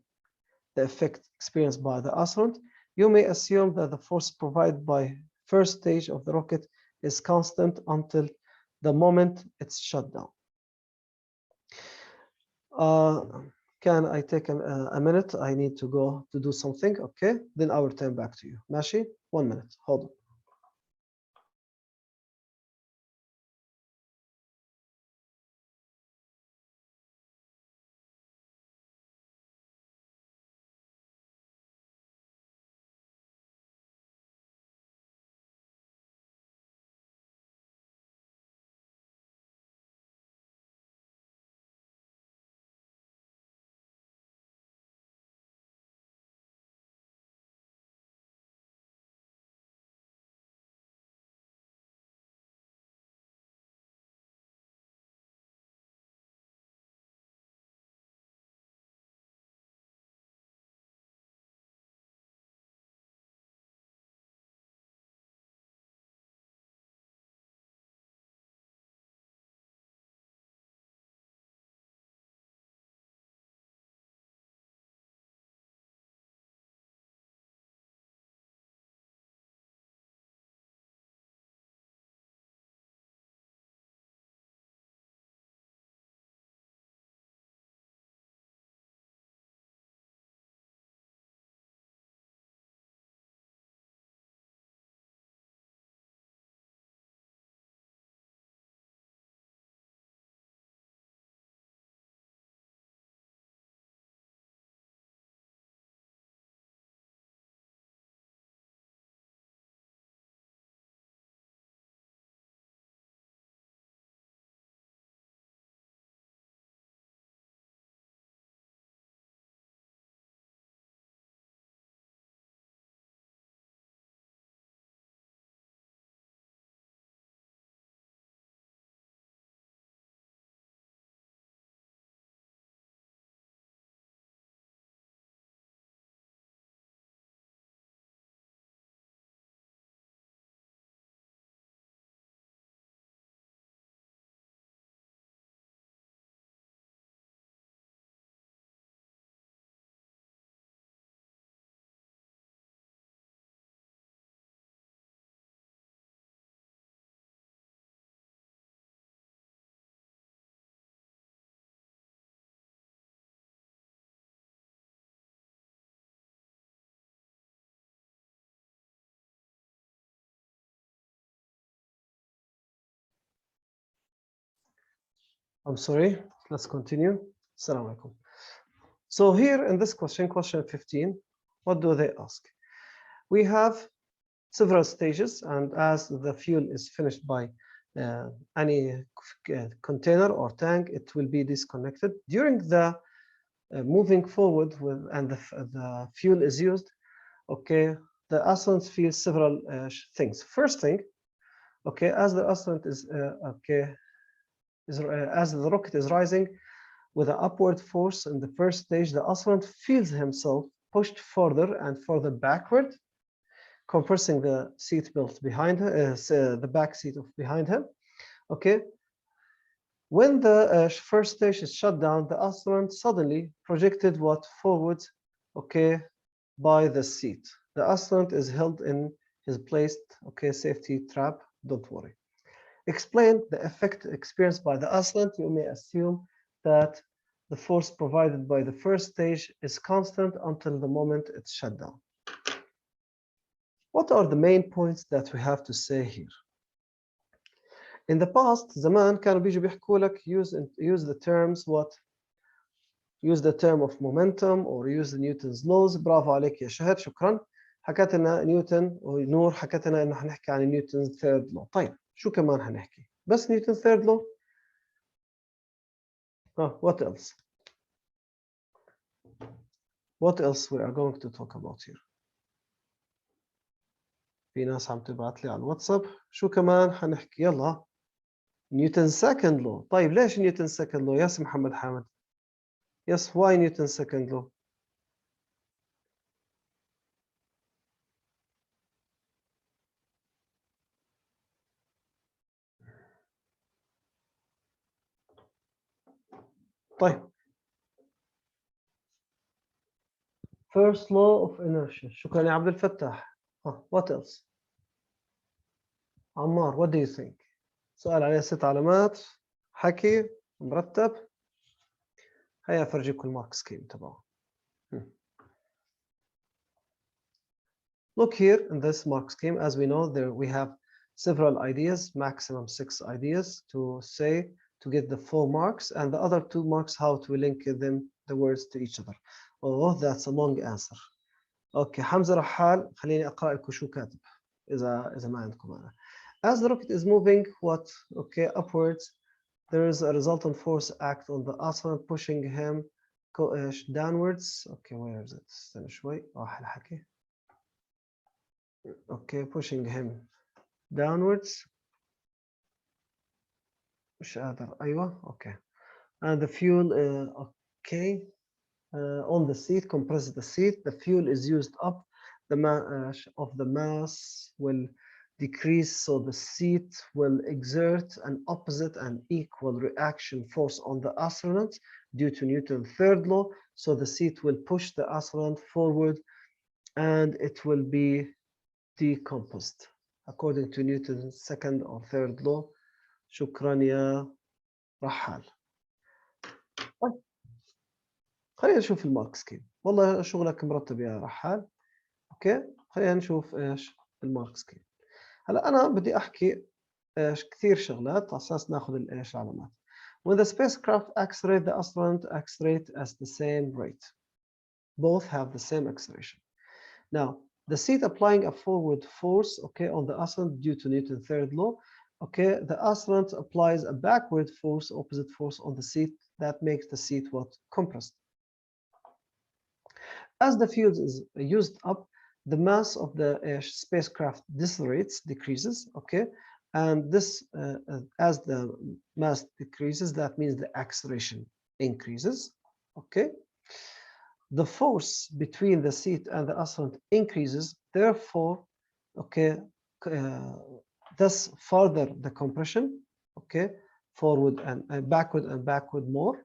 the effect experienced by the astronaut. You may assume that the force provided by first stage of the rocket is constant until the moment it's shut down. Can I take a minute? I need to go to do something. Okay, then I will turn back to you. Mashi, 1 minute. Hold on. I'm sorry. Let's continue. Assalamu alaikum. So here in this question, question 15, what do they ask? We have several stages, and as the fuel is finished by any container or tank, it will be disconnected. During the moving forward with and the fuel is used, okay, the astronaut feels several things. First thing, okay, as the astronaut is as the rocket is rising with an upward force in the first stage, the astronaut feels himself pushed further and further backward, compressing the seat belt behind her, the back seat of behind him. Okay. When the first stage is shut down, the astronaut suddenly projected what forward, okay, by the seat. The astronaut is held in his placed, okay, safety trap. Don't worry. Explain the effect experienced by the astronaut. You may assume that the force provided by the first stage is constant until the moment it's shut down. What are the main points that we have to say here? In the past, زمان كانوا بيجوا بيحكوا لك use the terms what? Use the term of momentum or use the Newton's laws. برافو عليك يا شهد، شكرا. حكت لنا نيوتن ونور حكت لنا انه حنحكي عن نيوتن's third law. طيب شو كمان حنحكي؟ بس نيوتن third law؟ what else? What else we are going to talk about here? في ناس عم تبعت لي على الواتساب، شو كمان حنحكي؟ يلا Newton's second law. طيب ليش Newton's second law؟ Yes محمد حامد. Yes, why Newton's second law? طيب. First law of inertia. شكرا يا عبد الفتاح. What else? عمار, what do you think? سؤال عليه 6 علامات، حكي مرتب. هيا أفرجيكم المارك سكيم تبعه. Look here in this mark scheme. As we know, there we have several ideas, maximum 6 ideas to say to get the 4 marks, and the other 2 marks how to link them the words to each other. Oh, that's a long answer. Okay, حمزة رحال, خليني أقرأ لكم شو كاتب إذا ما عندكم أنا. As the rocket is moving upwards, there is a resultant force act on the astronaut pushing him downwards. Okay, where is it? استنى شوي راح الحكي. Okay, pushing him downwards. مش قادر. أيوة. Okay. And the fuel on the seat, compress the seat. The fuel is used up. The mass of the mass will decrease, so the seat will exert an opposite and equal reaction force on the astronaut due to Newton's third law. So the seat will push the astronaut forward and it will be decomposed according to Newton's second or third law. شكرا يا رحال. طيب خلينا نشوف المارك سكيم. والله شغلك مرتب يا رحال. اوكي خلينا نشوف ايش المارك سكيم. هلا انا بدي احكي ايش كثير شغلات على اساس ناخذ الايش علامات. When the spacecraft accelerate, the astronaut accelerate at the same rate. Both have the same acceleration. Now, the seat applying a forward force, on the astronaut due to Newton's third law. The astronaut applies a backward force, opposite force on the seat that makes the seat compressed. As the fuel is used up, the mass of the spacecraft decreases, and this as the mass decreases, that means the acceleration increases, the force between the seat and the astronaut increases, therefore, thus further the compression, forward and backward more,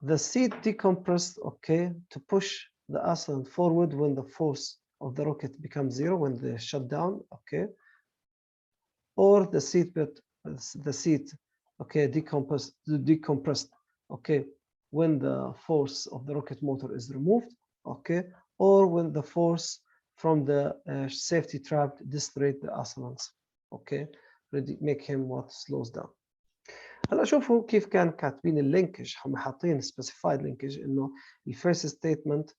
the seat decompressed, to push the astronaut forward when the force of the rocket becomes 0, when they shut down, or the seat decompressed, when the force of the rocket motor is removed, or when the force from the safety trap decelerate the astronauts, make him slows down. هلا شوفوا كيف كان كاتبين اللينكج، هم حاطين specified linkage انه الفيرست ستيتمنت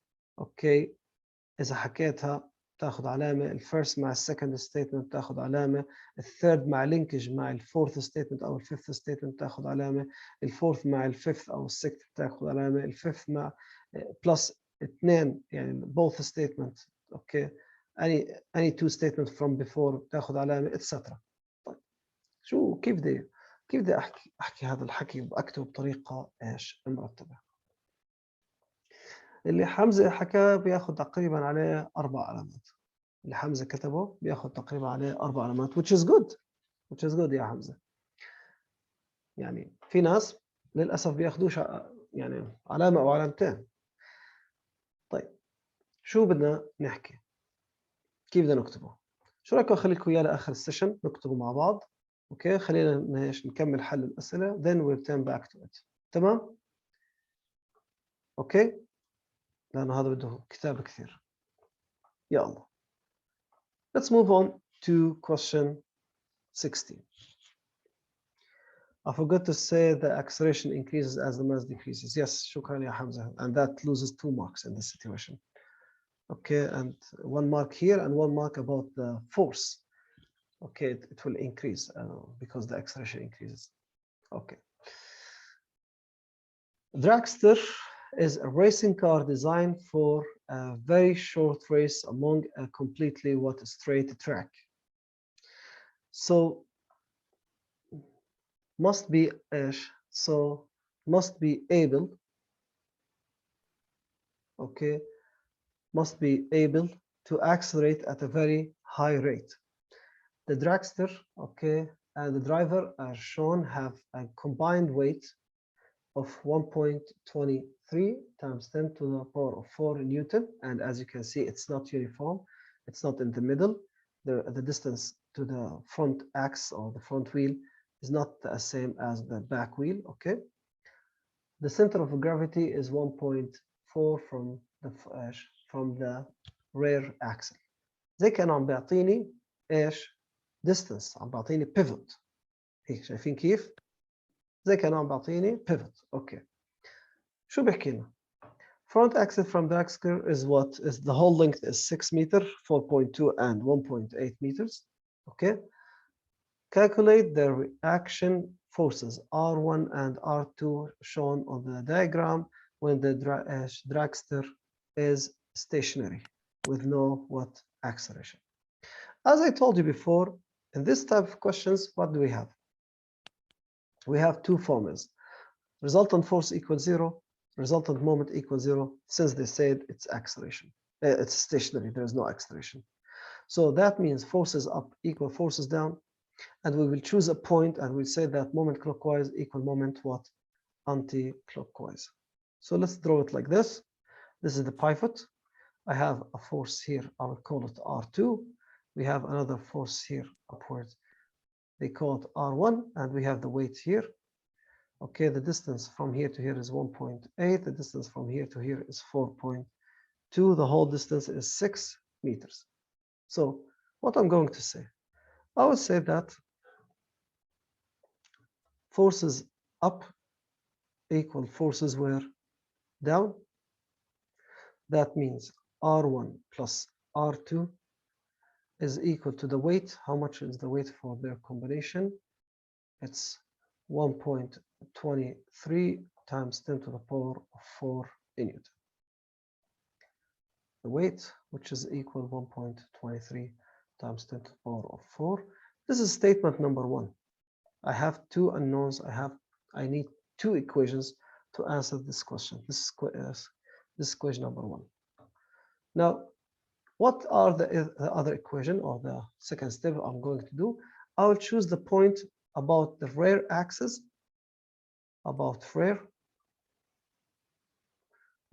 اذا حكيتها تاخذ علامه، الفيرست مع السكند ستيتمنت تاخذ علامه، الثيرد مع لينكج مع الفورث ستيتمنت او الفيفث ستيتمنت تاخذ علامه، الفورث مع الفيفث او السكت تاخذ علامه، الفيفث مع بلس اثنين يعني both statement any two statements from before تاخذ علامه etc. طيب شو كيف بدي احكي هذا الحكي واكتبه بطريقه مرتبه. اللي حمزه حكاه بياخذ تقريبا عليه 4 علامات. اللي حمزه كتبه بياخذ تقريبا عليه 4 علامات which is good يا حمزه. يعني في ناس للاسف بياخذوش يعني علامه او علامتين. طيب شو بدنا نحكي؟ كيف بدنا نكتبه؟ شو رايكم اخلي لكم اياه لاخر السيشن نكتبه مع بعض؟ خلينا نكمل حل الاسئله then we'll turn back to it. تمام؟ لأنه هذا بده كتابة كثير. يلا. Let's move on to question 16. I forgot to say the acceleration increases as the mass decreases. Yes, شكرا يا حمزة. And that loses 2 marks in this situation. And 1 mark here and 1 mark about the force. It will increase because the acceleration increases. Dragster is a racing car designed for a very short race along a completely straight track. So must be إيش so must be able okay must be able to accelerate at a very high rate. The dragster, okay, and the driver are shown have a combined weight of 1.23 times 10 to the power of 4 Newton. And as you can see, it's not uniform. It's not in the middle. The distance to the front axis or the front wheel is not the same as the back wheel, okay? The center of gravity is 1.4 from the rear axle. زي كان عم بيعطيني ايش؟ distance عم بيعطيني pivot. هيك شايفين كيف؟ زي كان عم بيعطيني pivot. اوكي. شو بيحكي لنا؟ Front axle from the dragster is what? Is the whole length is 6 meters, 4.2 and 1.8 meters. Okay. Calculate the reaction forces R1 and R2 shown on the diagram when the dragster is stationary with no what acceleration. As I told you before, in this type of questions, what do we have? We have two formulas. Resultant force equals 0, resultant moment equals 0, since they said it's acceleration. It's stationary, there is no acceleration. So that means forces up equal forces down, and we will choose a point and we'll say that moment clockwise equal moment what? Anti-clockwise. So let's draw it like this. This is the pivot. I have a force here, I will call it R2. We have another force here upwards. They call it R1, and we have the weight here. Okay, the distance from here to here is 1.8. The distance from here to here is 4.2. The whole distance is 6 meters. So what I'm going to say, I would say that forces up equal forces were down. That means R1 plus R2 is equal to the weight. How much is the weight for their combination? It's 1.23 times 10 to the power of 4 in Newton. The weight, which is equal 1.23 times 10 to the power of 4. This is statement number 1. I have two unknowns. I need two equations to answer this question. This is equation number 1. Now, what are the other equation or the second step I'm going to do? I will choose the point about the rear axis, about rear,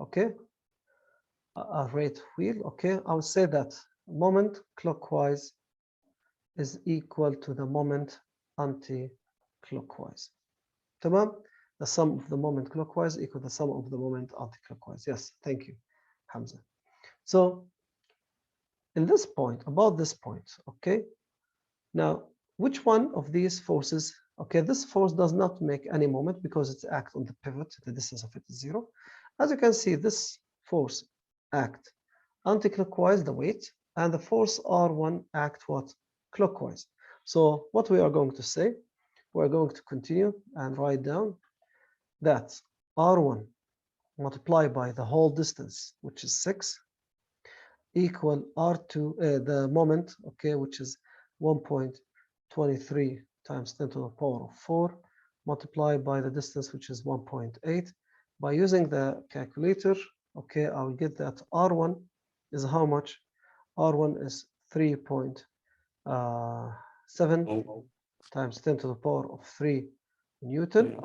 okay, a rate wheel, okay. I will say that moment clockwise is equal to the moment anti-clockwise. Tamam? The sum of the moment clockwise equal the sum of the moment anti-clockwise. Yes, thank you, Hamza. So in this point, about this point, okay, now which one of these forces, okay, this force does not make any moment because it acts on the pivot, the distance of it is 0. As you can see, this force act anti-clockwise, the weight, and the force R1 act what? Clockwise. So what we are going to say, we're going to continue and write down that R1 multiplied by the whole distance, which is 6, equal R2, the moment, okay, which is 1.23 times 10 to the power of 4, multiplied by the distance, which is 1.8. By using the calculator, okay, I will get that R1 is how much? R1 is 3.7 times 10 to the power of 3 Newton.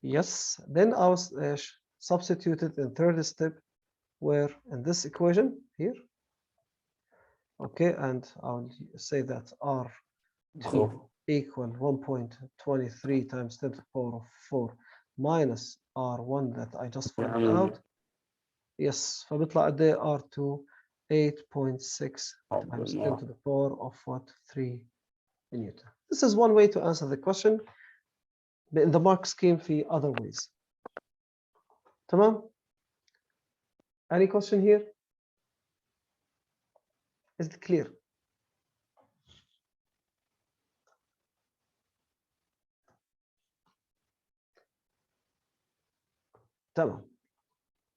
Yes, then I was substituted in third step, where in this equation here, okay, and I'll say that R2 equal 1.23 times 10 to the power of 4 minus R1 that I just found out. Yes, فبيطلع قد ايه R2 8.6 times 10 to the power of what? 3 Newton. This is one way to answer the question. But in the mark scheme في other ways. تمام? Any question here? Is it clear? تمام.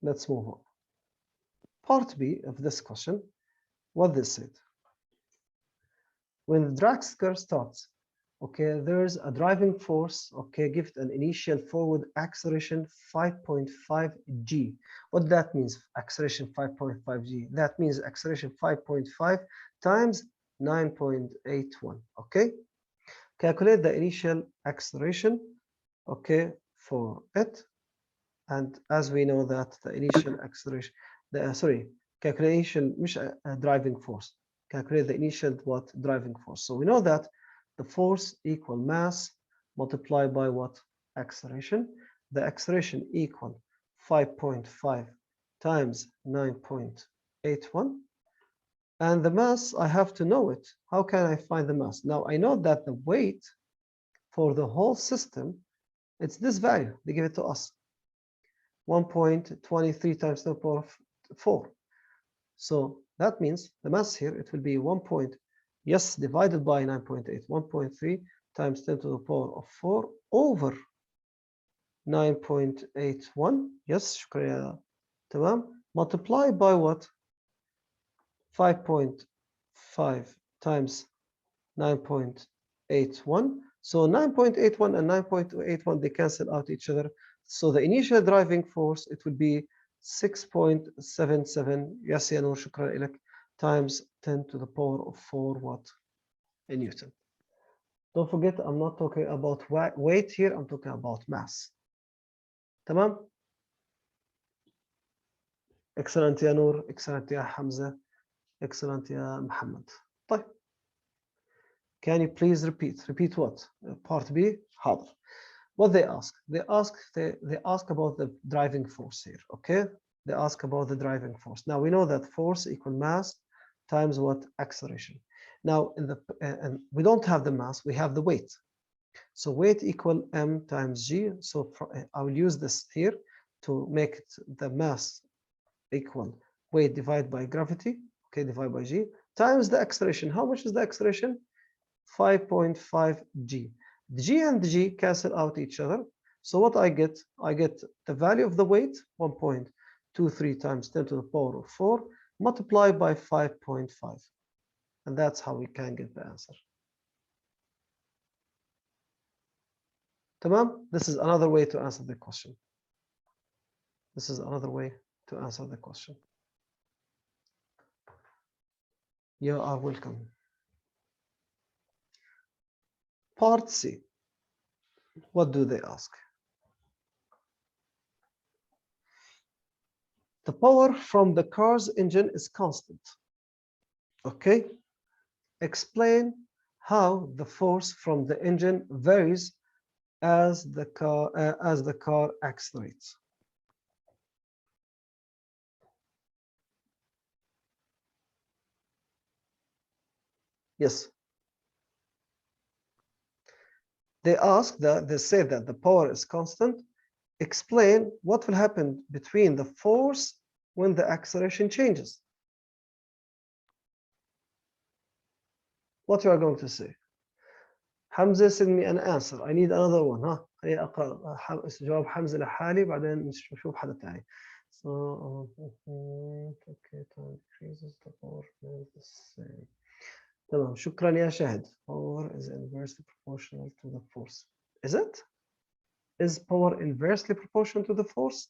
Let's move on. Part B of this question, what they said. When the dragster starts okay, there's a driving force, okay, give an initial forward acceleration 5.5 g. What that means, acceleration 5.5 g? That means acceleration 5.5 times 9.81, okay? Calculate the initial acceleration, okay, for it. And as we know that the initial acceleration, calculation, مش driving force. Calculate the initial what driving force. So we know that the force equal mass multiplied by what acceleration. The acceleration equal 5.5 times 9.81. And the mass, I have to know it. How can I find the mass? Now I know that the weight for the whole system, it's this value. They give it to us. 1.23 times 10 to the power of 4. So that means the mass here, it will be 1. Yes, divided by 9.8, 1.3 times 10 to the power of 4 over 9.81. Yes, شكرا. تمام. Multiply by what? 5.5 times 9.81. So 9.81 and 9.81, they cancel out each other. So the initial driving force, it would be 6.77. Yes, يا نور, شكرا لك. Times 10 to the power of 4 what? In Newton. Don't forget, I'm not talking about weight here. I'm talking about mass. تمام? Excellent يا نور. Excellent يا حمزة. Excellent يا محمد. طيب. Can you please repeat? Repeat what? Part B? حاضر. What they ask? They ask about the driving force here, okay? They ask about the driving force. Now we know that force equal mass times what? Acceleration. Now and we don't have the mass, we have the weight. So weight equal m times g. So I will use this here to make it the mass equal weight divided by gravity, okay, divided by g, times the acceleration. How much is the acceleration? 5.5 g. The g and the g cancel out each other. So what I get the value of the weight, 1.23 times 10 to the power of 4, multiplied by 5.5. And that's how we can get the answer. Tamam? This is another way to answer the question. This is another way to answer the question. You are welcome. Part C. What do they ask? The power from the car's engine is constant. Okay? Explain how the force from the engine varies as the car accelerates. Yes. They say that the power is constant. Explain what will happen between the force when the acceleration changes. What you are going to say? Hamza, send me an answer. I need another one. ها خليني اقرا جواب حمزة لحالي بعدين نشوف حدا ثاني. So okay, time increases, the power remains the same. تمام. شكرا يا شاهد. Power is inversely proportional to the force. Is it? Is power inversely proportional to the force?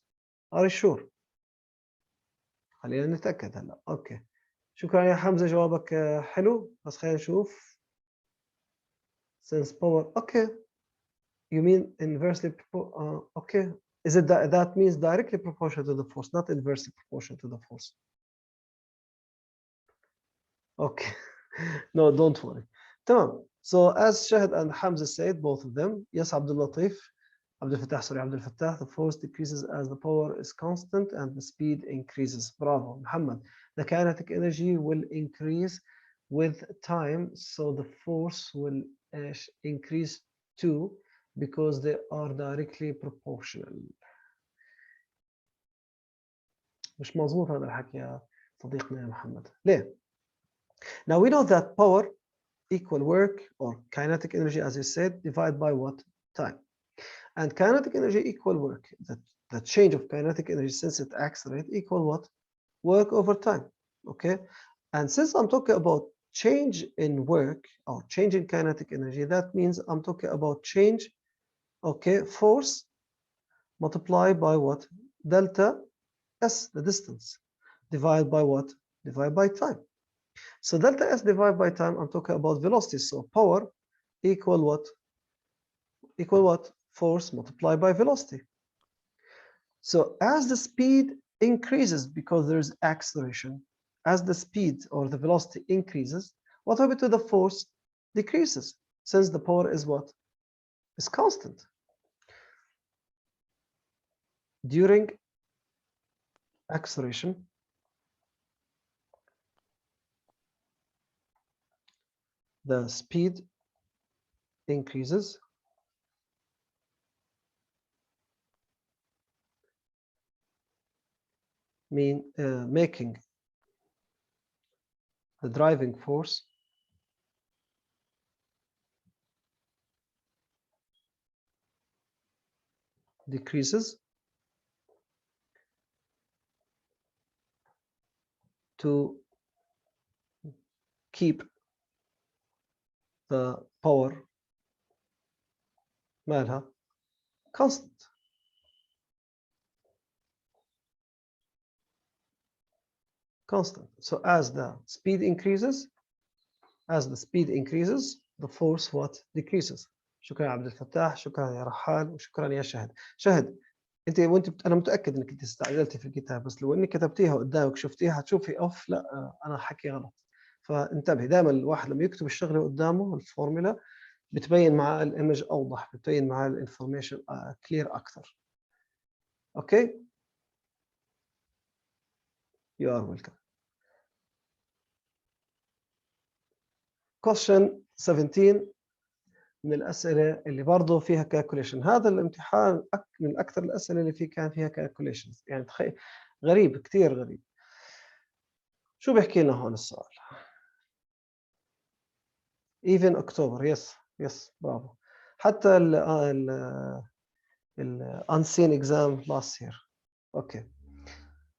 Are you sure? خلينا نتأكد هلا. اوكي. شكرا يا حمزة, جوابك حلو, بس خلينا نشوف. Since power, okay. You mean inversely okay. Is it that means directly proportional to the force, not inversely proportional to the force? Okay. No, don't worry. تمام. So as Shahid and Hamza said, both of them, yes, Abdul Latif, Abdul Fattah, the force decreases as the power is constant and the speed increases. Bravo, Muhammad. The kinetic energy will increase with time, so the force will increase too, because they are directly proportional. مش مظبوط هذا الحكي يا صديقنا يا محمد. ليه؟ Now we know that power equal work or kinetic energy, as you said, divided by what? Time. And kinetic energy equal work. The change of kinetic energy since it accelerates equal what? Work over time. Okay. And since I'm talking about change in work or change in kinetic energy, that means I'm talking about change, okay, force multiplied by what? Delta S, the distance, divided by what? Divided by time. So delta S divided by time, I'm talking about velocity. So power equal what? Equal what? Force multiplied by velocity. So as the speed increases, because there's acceleration, as the speed or the velocity increases, what happens to the force? Decreases, since the power is what? Is constant. During acceleration, the speed increases, making the driving force decreases to keep the power مالها constant. Constant. So as the speed increases, the force what? Decreases. شكرا يا عبد الفتاح، شكرا يا رحال، وشكرا يا شهد. شهد انت انا متاكد انك انت استعجلتي في الكتاب، بس لو انك كتبتيها قدامك شفتيها هتشوفي اوف لا انا حكي غلط. فانتبهي دائما، الواحد لما يكتب الشغله قدامه الفورمولا بتبين معاه الايمج اوضح، بتبين معاه الانفورميشن كلير اكثر. اوكي، you are welcome. question 17 من الأسئلة اللي برضه فيها calculation. هذا الامتحان من أكثر الأسئلة اللي كان فيها calculations، يعني تخيل، غريب، كتير غريب. شو بيحكي لنا هون السؤال؟ even October. yes برافو. حتى ال unseen exam last year. okay.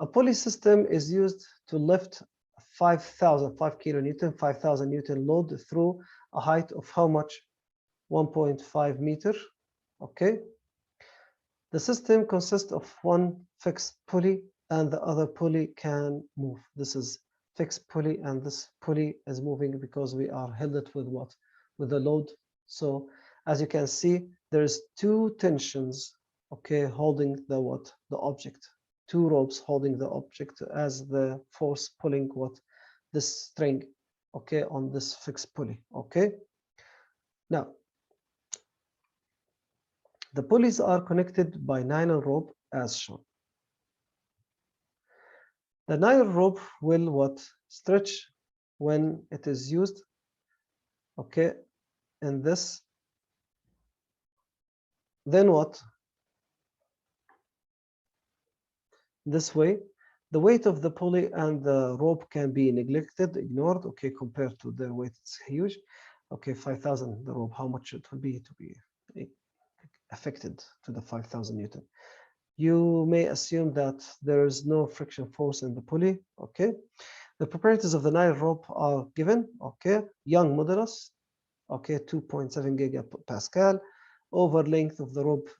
A pulley system is used to lift 5 kilonewton, 5,000 Newton load through a height of how much? 1.5 meter. Okay. The system consists of one fixed pulley and the other pulley can move. This is fixed pulley and this pulley is moving because we are held it with what? With the load. So as you can see, there's two tensions, okay, holding the what? The object. Two ropes holding the object as the force pulling what? This string, okay, on this fixed pulley, okay. Now, the pulleys are connected by nylon rope as shown. The nylon rope will what? Stretch when it is used, okay, in this. Then what? This way, the weight of the pulley and the rope can be neglected, ignored, okay, compared to their weight, it's huge. Okay, 5,000, the rope, how much it will be to be affected to the 5,000 Newton. You may assume that there is no friction force in the pulley, okay. The properties of the nylon rope are given, okay. Young modulus, okay, 2.7 gigapascal. Over length of the rope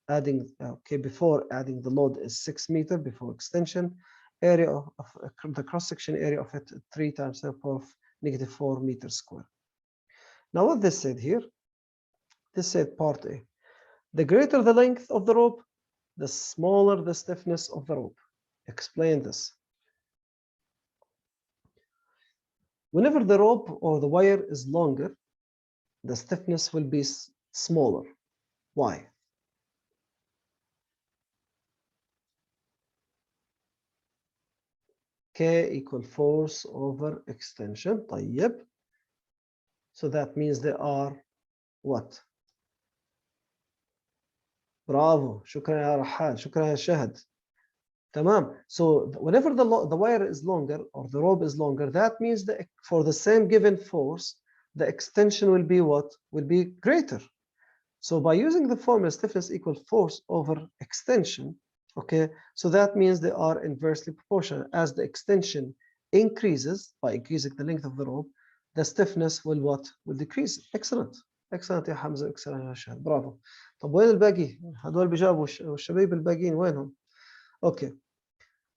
adding, okay, before adding the load is 6 meters before extension. Area of the cross-section area of it 3 times 10 power of -4 meters square. Now what this said here, this said part A, the greater the length of the rope, the smaller the stiffness of the rope. Explain this. Whenever the rope or the wire is longer, the stiffness will be smaller. Why? K equal force over extension. طيب. So that means they are what? Bravo. شكرا يا رحال. شكرا يا شهد. تمام. So whenever the wire is longer or the rope is longer, that means that for the same given force, the extension will be what? Will be greater. So by using the formula stiffness equal force over extension, okay, so that means they are inversely proportional. As the extension increases, by increasing the length of the rope, the stiffness will what? Will decrease. Excellent. Excellent يا حمزة. Excellent يا شهد. برافو. طب وين الباقي؟ هدول بيجاوبوا والشباب الباقيين وينهم؟ Okay.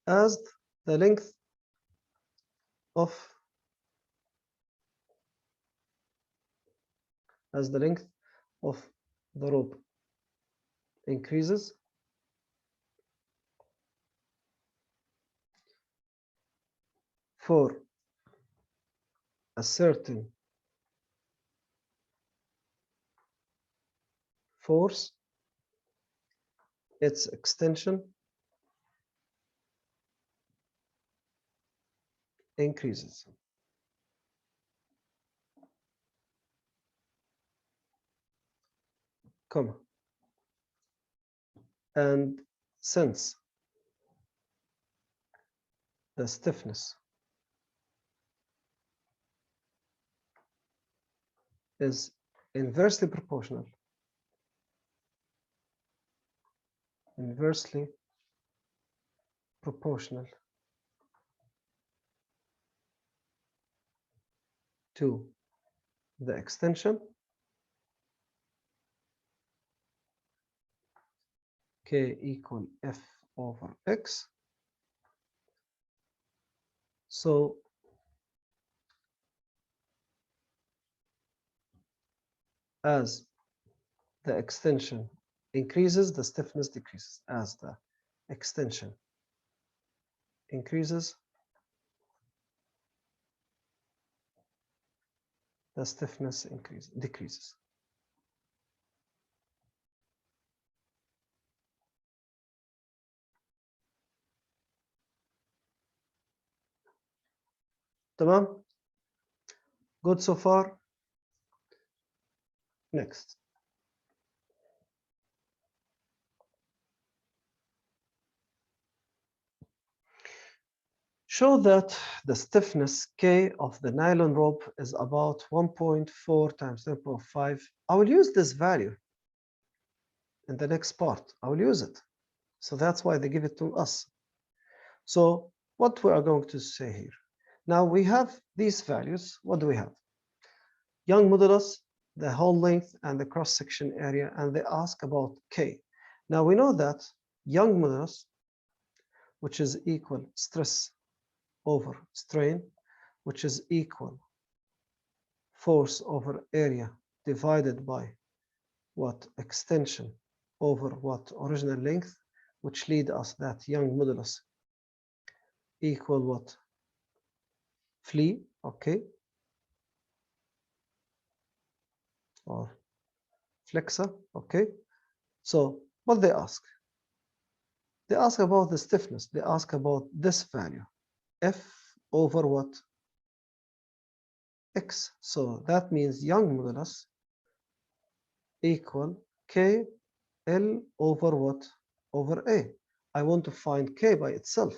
As the length of the rope increases, for a certain force, its extension increases. Comma. And since the stiffness is inversely proportional to the extension, K equal F over X. So as the extension increases, the stiffness decreases. As the extension increases, the stiffness decreases. تمام? Good so far? Next. Show that the stiffness K of the nylon rope is about 1.4 times 10^5. I will use this value in the next part. I will use it. So that's why they give it to us. So what we are going to say here. Now we have these values. What do we have? Young modulus, the whole length and the cross-section area, and they ask about K. Now we know that Young modulus, which is equal stress over strain, which is equal force over area divided by what? Extension over what? Original length, which lead us that Young modulus equal what? Flea, okay, or flexor, okay. So what they ask? They ask about the stiffness. They ask about this value, F over what? X. So that means Young modulus equal K L over what? Over A. I want to find K by itself.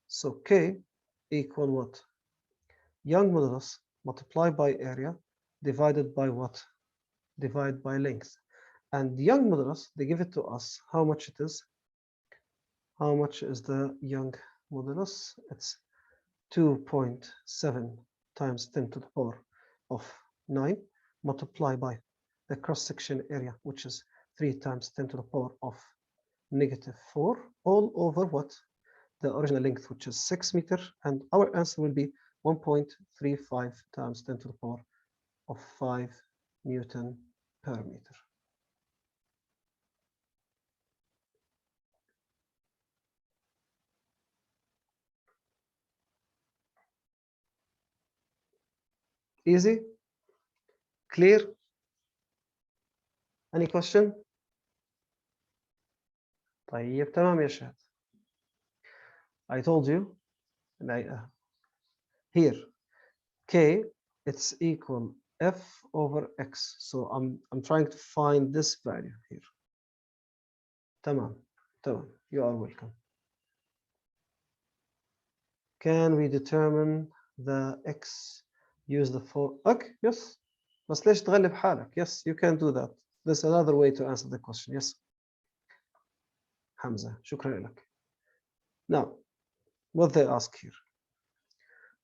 So K equal what? Young modulus multiplied by area divided by what? Divided by length. And Young modulus, they give it to us. How much it is? How much is the Young modulus? It's 2.7 times 10 to the power of 9 multiplied by the cross-section area, which is 3 times 10 to the power of -4, all over what? The original length, which is 6 meters, and our answer will be 1.35 times 10 to the power of 5 Newton per meter. Easy? Clear? Any question? طيب تمام يا شهد. I told you here K, it's equal F over X. So I'm trying to find this value here. تمام. You are welcome. Can we determine the X? Use the for. Okay, yes. بس ليش تغلب حالك? Yes, you can do that. There's another way to answer the question. Yes. Hamza, شكرا لك. Now, what they ask here.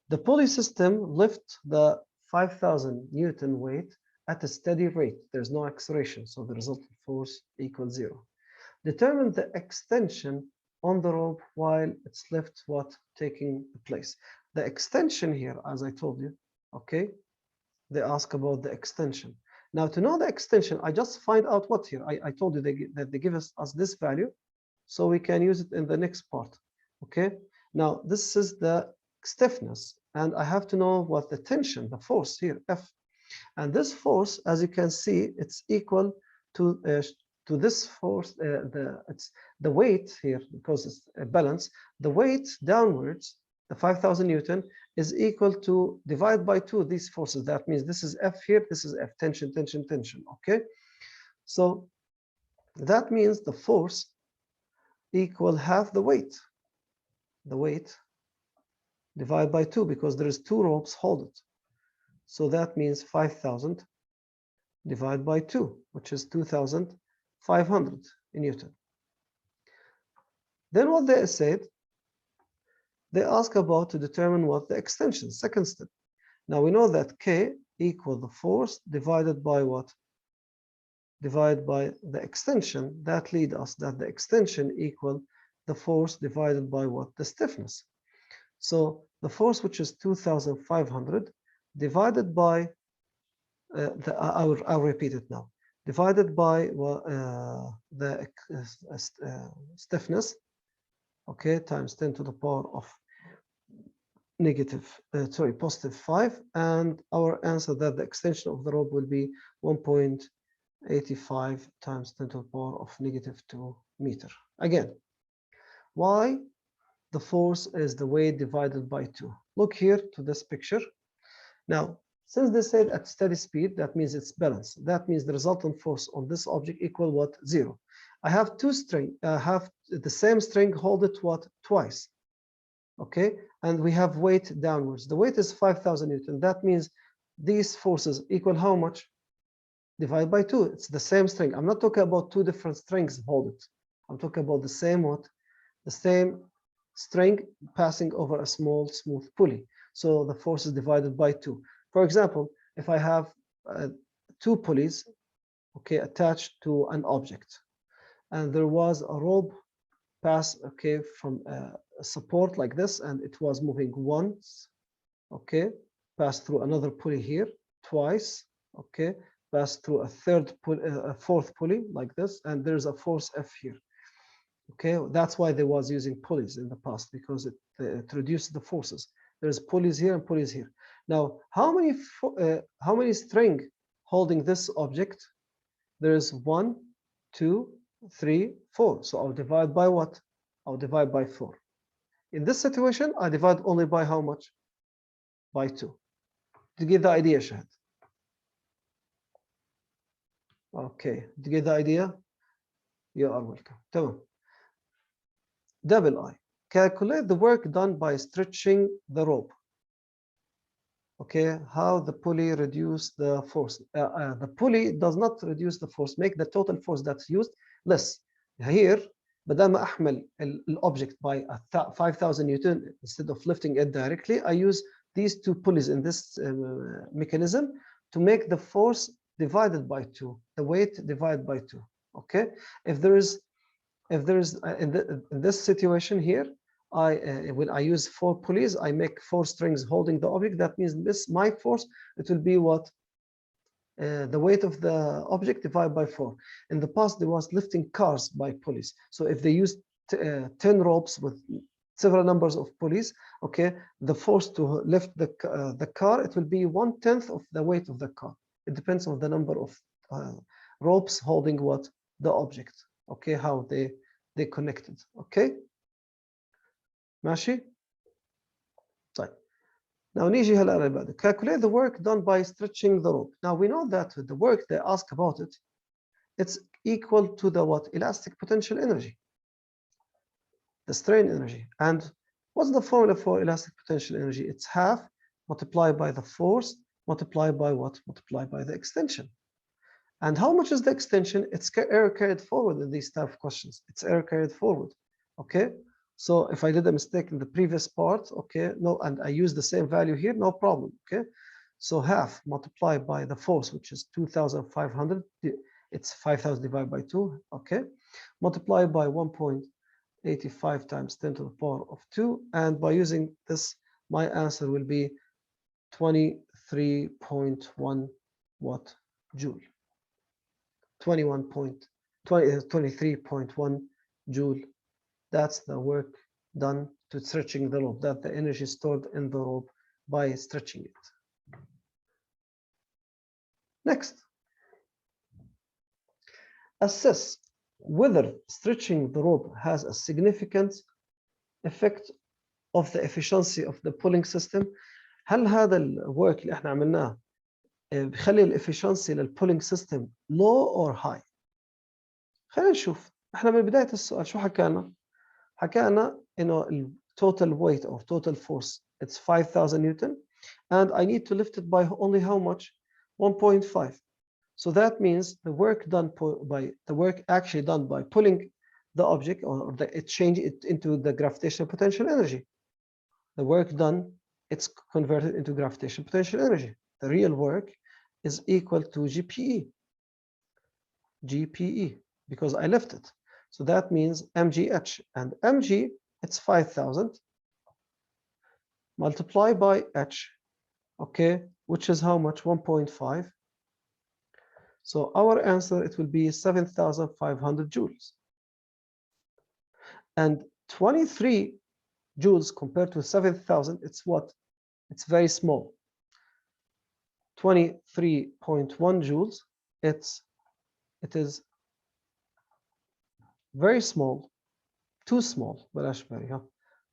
The pulley system lifts the 5,000 Newton weight at a steady rate. There's no acceleration, so the resultant force equals 0. Determine the extension on the rope while it's left taking place. The extension here, as I told you, okay, they ask about the extension. Now, to know the extension, I just find out what here. I told you that they give us this value, so we can use it in the next part, okay? Now, this is the stiffness, and I have to know what the tension, the force here, F. And this force, as you can see, it's equal to this force, it's the weight here, because it's a balance, the weight downwards, the 5,000 Newton, is equal to divide by 2 these forces. That means this is F here, this is F, tension, tension, tension, okay? So that means the force equal half the weight divided by 2, because there is 2 ropes hold it. So that means 5,000 divided by 2, which is 2,500 Newton. Then what they said, they ask about to determine what the extension, second step. Now we know that K equal the force divided by what? Divided by the extension. That leads us that the extension equal the force divided by what? The stiffness. So the force, which is 2,500, divided by, I'll repeat it now, divided by the stiffness, okay, times 10 to the power of positive 5, and our answer that the extension of the rope will be 1.85 times 10 to the power of -2 meter. Again, why? The force is the weight divided by 2. Look here to this picture. Now, since they said at steady speed, that means it's balanced. That means the resultant force on this object equal what? 0. I have two string, have the same string hold it what? Twice. Okay, and we have weight downwards. The weight is 5,000 Newton. That means these forces equal how much? Divide by 2. It's the same string. I'm not talking about two different strings hold it. I'm talking about the same what? The same string passing over a small smooth pulley. So the force is divided by 2. For example, if I have 2 pulleys, okay, attached to an object, and there was a rope pass, okay, from a support like this, and it was moving once, okay, pass through another pulley here, twice, okay, pass through a fourth pulley like this, and there's a force F here. Okay, that's why they was using pulleys in the past, because it reduced the forces. There's pulleys here and pulleys here. Now, how many string holding this object? There is 1, 2, 3, 4. So I'll divide by what? I'll divide by 4. In this situation, I divide only by how much? By 2. To get the idea, Shahid. Okay, to get the idea? You are welcome. Tamam. Double I. Calculate the work done by stretching the rope. Okay, how the pulley reduce the force. The pulley does not reduce the force, make the total force that's used less. Here, بدل ما أحمل الobject by 5,000 Newton instead of lifting it directly, I use these 2 pulleys in this mechanism to make the force divided by 2, the weight divided by 2. Okay, if there is in this situation here, when I use 4 pulleys, I make 4 strings holding the object. That means my force, it will be what? The weight of the object divided by 4. In the past, there was lifting cars by pulleys. So if they used 10 ropes with several numbers of pulleys, okay, the force to lift the car, it will be 1/10 of the weight of the car. It depends on the number of ropes holding what? The object. Okay, how they connected. Okay, ماشي. طيب. Now نيجي هلا على بعد. Calculate the work done by stretching the rope. Now we know that the work they ask about it, it's equal to the what? Elastic potential energy, the strain energy. And what's the formula for elastic potential energy? It's half multiplied by the force multiplied by what? Multiplied by the extension. And how much is the extension? It's error carried forward in these type of questions. It's error carried forward. Okay. So if I did a mistake in the previous part, okay, no, and I use the same value here, no problem, okay? So half multiplied by the force, which is 2,500, it's 5,000 divided by 2, okay? Multiplied by 1.85 times 10 to the power of 2, and by using this, my answer will be 23.1 watt joule. 23.1 joule. That's the work done to stretching the rope, that the energy stored in the rope by stretching it. Next, assess whether stretching the rope has a significant effect of the efficiency of the pulling system. هل هذا الورك اللي احنا عملناه بخلي الافشنسي للبولينج سيستم low or high؟ خلينا نشوف. احنا من بداية السؤال شو حكانا؟ حكانا انه total weight or total force it's 5,000 Newton and I need to lift it by only how much? 1.5. So that means the work actually done by pulling the object or it change it into the gravitational potential energy. The work done, it's converted into gravitational potential energy. The real work is equal to GPE, because I left it. So that means mgh, and mg, it's 5,000 multiplied by h, okay, which is how much? 1.5. So our answer, it will be 7,500 joules. And 23 joules compared to 7,000, it's what? It's very small. 23.1 joules, it is very small, too small,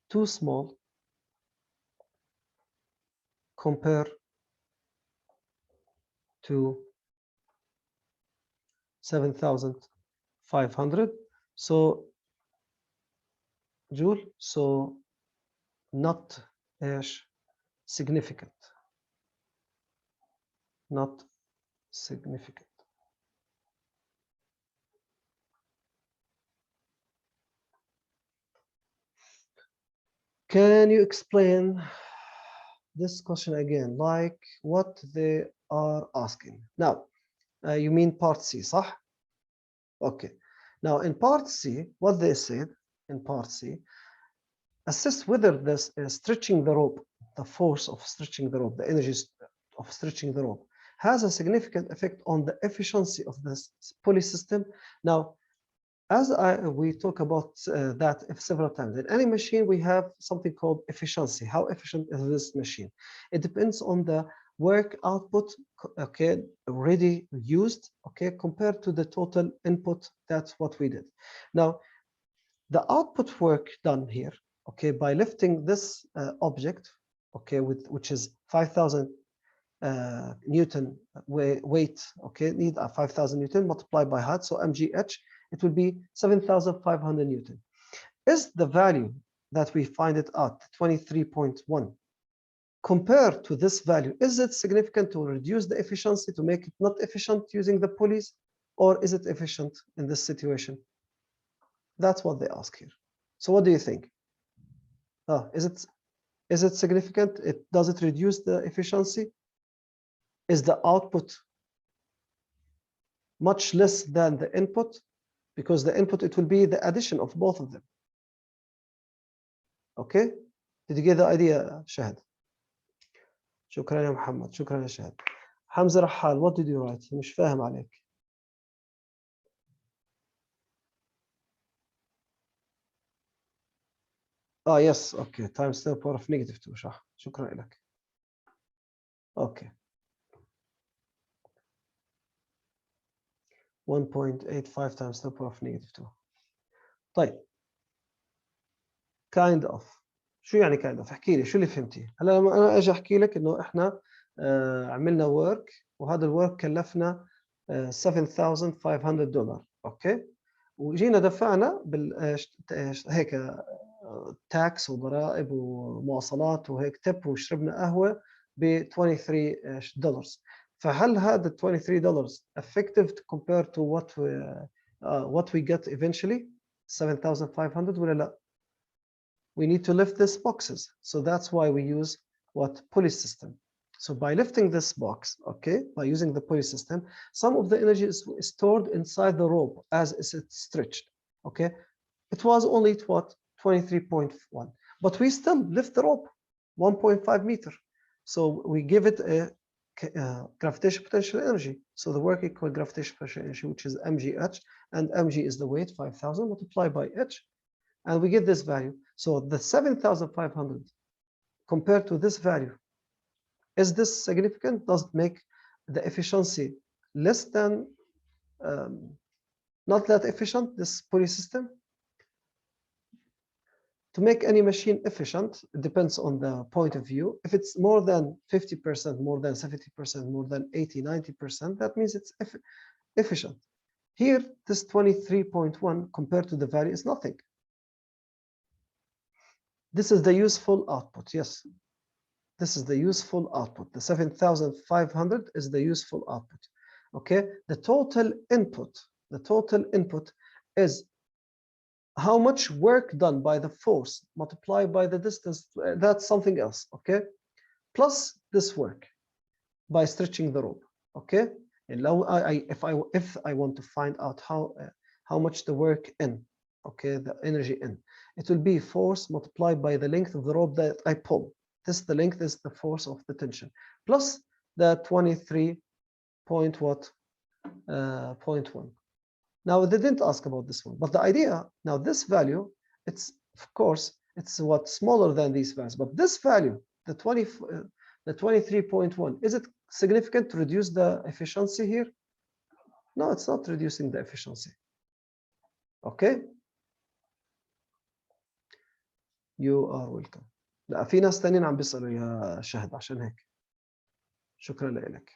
too small compared to 7,500. So joule, so not significant, not significant. Can you explain this question again, like what they are asking? Now, you mean part C, صح? Okay. Now, in part C, what they said in part C, assess whether this stretching the rope, the force of stretching the rope, the energy of stretching the rope, has a significant effect on the efficiency of this pulley system. Now, as we talk about that several times, in any machine, we have something called efficiency. How efficient is this machine? It depends on the work output, okay, already used, okay, compared to the total input. That's what we did. Now, the output work done here, okay, by lifting this object, okay, which is 5,000 Newton weight, okay, need 5,000 Newton multiplied by height, so mgh, it will be 7,500 Newton. Is the value that we find it at 23.1 compared to this value, is it significant to reduce the efficiency, to make it not efficient using the pulleys, or is it efficient in this situation? That's what they ask here. So what do you think? Is it significant? Does it reduce the efficiency? Is the output much less than the input? Because the input, it will be the addition of both of them. Okay? Did you get the idea, Shahad? شكرا يا محمد. شكرا يا شهد. حمزة رحال, what did you write? مش فاهم عليك. Yes, okay. Times 10 power of negative 2. صح. شكرا لك. Okay. 1.85 times 10 power of negative 2. طيب. Kind of. شو يعني kind of؟ احكي لي شو اللي فهمتيه؟ هلا لما انا اجي احكي لك انه احنا عملنا work وهذا الورك كلفنا $7,500، اوكي؟ وجينا دفعنا بال هيك تاكس وضرائب ومواصلات وهيك تب وشربنا قهوه ب $23. فهل هذا $23 effective compared to what we get eventually 7,500 ولا لا؟ we need to lift these boxes. So that's why we use what? Pulley system. So by lifting this box, okay, by using the pulley system, some of the energy is stored inside the rope as it's stretched, okay? It was only what? 23.1, but we still lift the rope 1.5 meter. So we give it a gravitational potential energy. So the work equal gravitational potential energy, which is mgh, and mg is the weight, 5,000 multiplied by h, and we get this value. So the 7,500 compared to this value, is this significant? Does it make the efficiency less than, not that efficient, this pulley system? To make any machine efficient, it depends on the point of view. If it's more than 50%, more than 70%, more than 80, 90%, that means it's efficient. Here, this 23.1 compared to the value is nothing. This is the useful output, yes. This is the useful output. The 7,500 is the useful output, okay? The total input is how much work done by the force multiplied by the distance, that's something else, okay? Plus this work by stretching the rope, okay? And now if I want to find out how much the work in, okay, the energy in, it will be force multiplied by the length of the rope that I pull. This, the length is the force of the tension, plus the 23.1. Now they didn't ask about this one, but the idea, now this value, it's of course, it's what smaller than these values, but this value, the 23.1, is it significant to reduce the efficiency here? No, it's not reducing the efficiency. Okay? You are welcome. لا في ناس تانيين عم بيسألوا يا شهد عشان هيك. شكرا لك.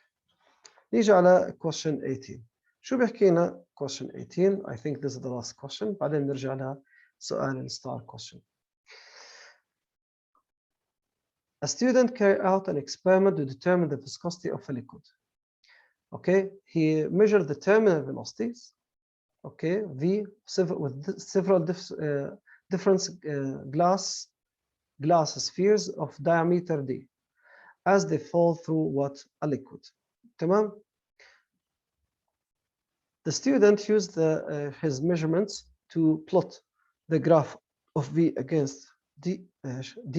نيجي على question 18. شو بيحكي لنا question 18? I think this is the last question. بعدين نرجع لها سؤال star question. A student carried out an experiment to determine the viscosity of a liquid. Okay, he measured the terminal velocities. Okay, V with several different glass spheres of diameter d as they fall through what? A liquid. تمام? The student used his measurements to plot the graph of V against d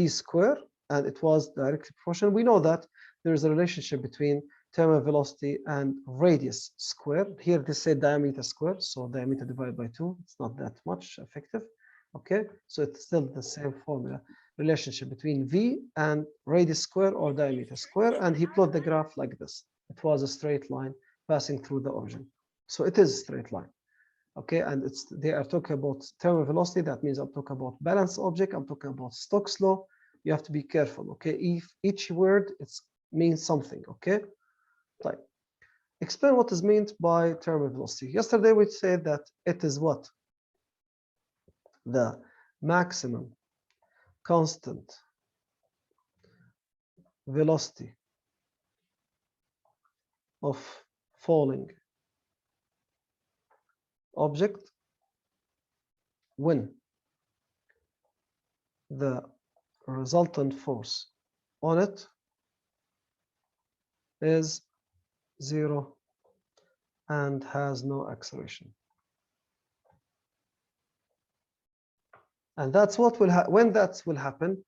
square, and it was directly proportional. We know that there is a relationship between terminal velocity and radius square. Here they say diameter square, so diameter divided by 2. It's not that much effective. Okay, so it's still the same formula, relationship between V and radius square or diameter square, and he plotted the graph like this. It was a straight line passing through the origin. So it is a straight line. Okay, and they are talking about terminal velocity. That means I'm talking about balanced object. I'm talking about Stokes law. You have to be careful. Okay, if each word means something. Okay, like explain what is meant by terminal velocity. Yesterday we said that it is what? The maximum constant velocity of falling object when the resultant force on it is 0 and has no acceleration. And that's what will happen. When that will happen,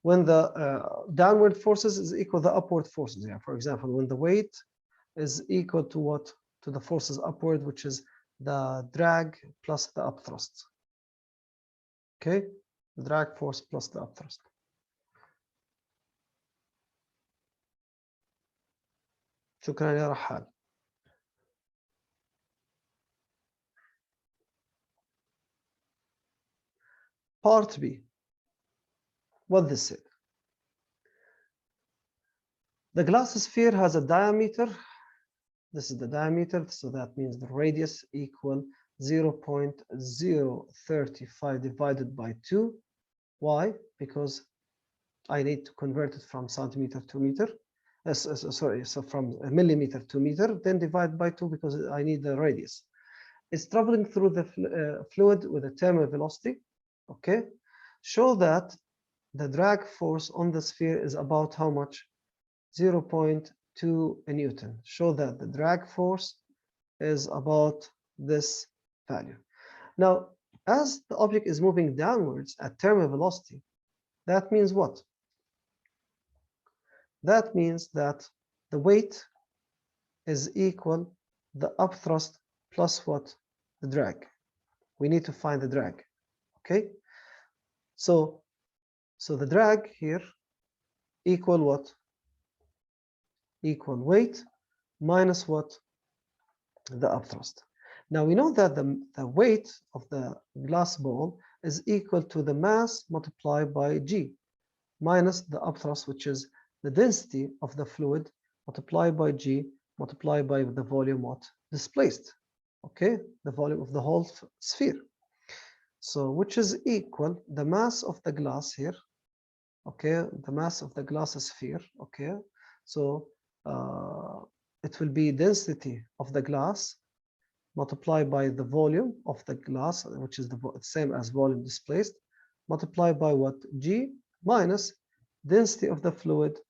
when the downward forces is equal to the upward forces. Yeah, for example, when the weight is equal to what? To the forces upward, which is the drag plus the upthrust. Okay, the drag force plus the upthrust. شكرا يا رحال. Part B. What this said. The glass sphere has a diameter. This is the diameter, so that means the radius equal 0.035 divided by 2. Why? Because I need to convert it from centimeter to meter. So from a millimeter to meter, then divide by 2 because I need the radius. It's traveling through the fluid with a terminal velocity. Okay, show that the drag force on the sphere is about how much? 0.2 Newton. Show that the drag force is about this value. Now, as the object is moving downwards at terminal velocity, that means what? That means that the weight is equal the upthrust plus what? The drag. We need to find the drag. Okay? So the drag here equal what? Equal weight minus what? The upthrust. Now we know that the weight of the glass ball is equal to the mass multiplied by g minus the upthrust, which is the density of the fluid multiplied by g multiplied by the volume what? Displaced. Okay, the volume of the whole sphere. So which is equal the mass of the glass here. Okay, the mass of the glass sphere. Okay, so it will be density of the glass multiplied by the volume of the glass, which is the same as volume displaced, multiplied by what? G minus density of the fluid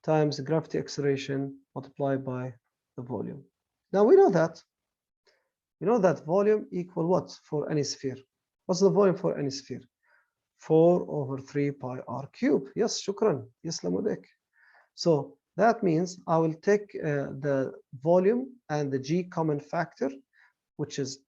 times gravity acceleration multiplied by the volume. Now we know that volume equal what for any sphere? What's the volume for any sphere? 4/3 pi r cube. Yes, shukran. Yes, lamudek. So that means I will take the volume and the g common factor, which is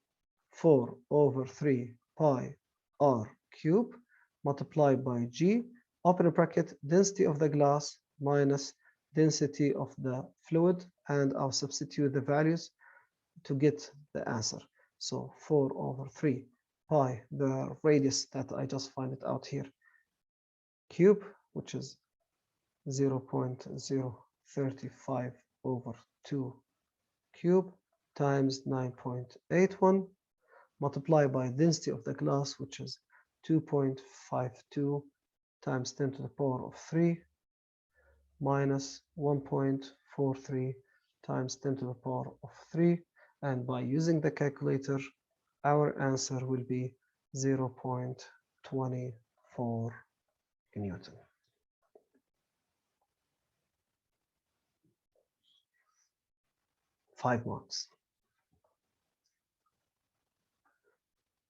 4/3 pi r cube multiplied by g, open bracket, density of the glass minus density of the fluid, and I'll substitute the values to get the answer. So 4/3 pi, the radius that I just find it out here, cube, which is 0.035/2 cube times 9.81 multiplied by density of the glass, which is 2.52 times 10 to the power of 3 minus 1.43 times 10 to the power of 3, and by using the calculator our answer will be 0.24 Newton. Five marks.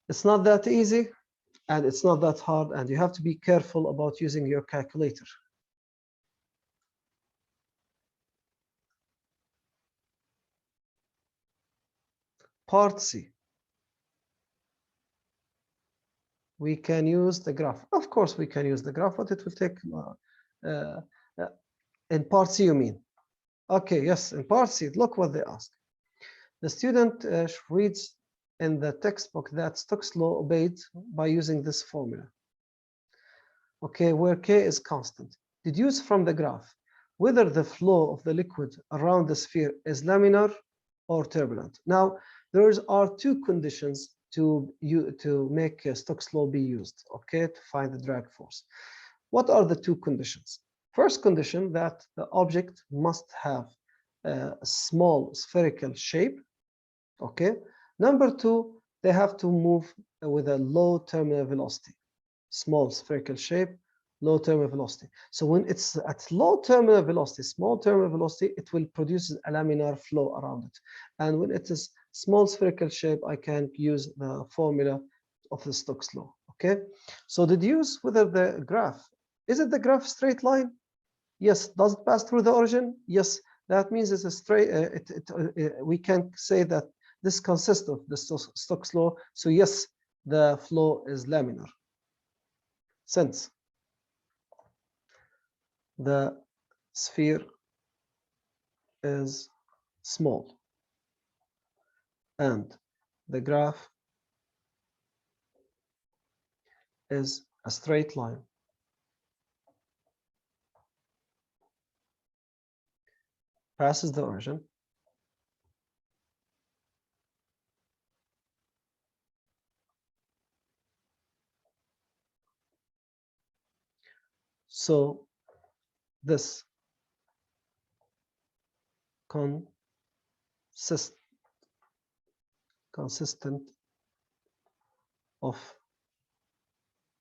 It's not that easy and it's not that hard, and you have to be careful about using your calculator. Part C. We can use the graph. Of course, we can use the graph, but it will take. In part C, you mean? Okay, yes, in part C, look what they ask. The student reads in the textbook that Stokes law obeyed by using this formula. Okay, where K is constant. Deduce from the graph whether the flow of the liquid around the sphere is laminar or turbulent. Now, there are two conditions to make Stokes law be used, okay, to find the drag force. What are the two conditions? First condition, that the object must have a small spherical shape, okay. Number two, they have to move with a low terminal velocity. Small spherical shape, low terminal velocity. So when it's at low terminal velocity, small terminal velocity, it will produce a laminar flow around it. And when it is small spherical shape, I can use the formula of the Stokes law. Okay. So deduce whether the graph, is it the graph straight line? Yes. Does it pass through the origin? Yes. That means it's a straight. We can say that this consists of the Stokes law. So yes, the flow is laminar. Since the sphere is small and the graph is a straight line, passes the origin, so this consistent of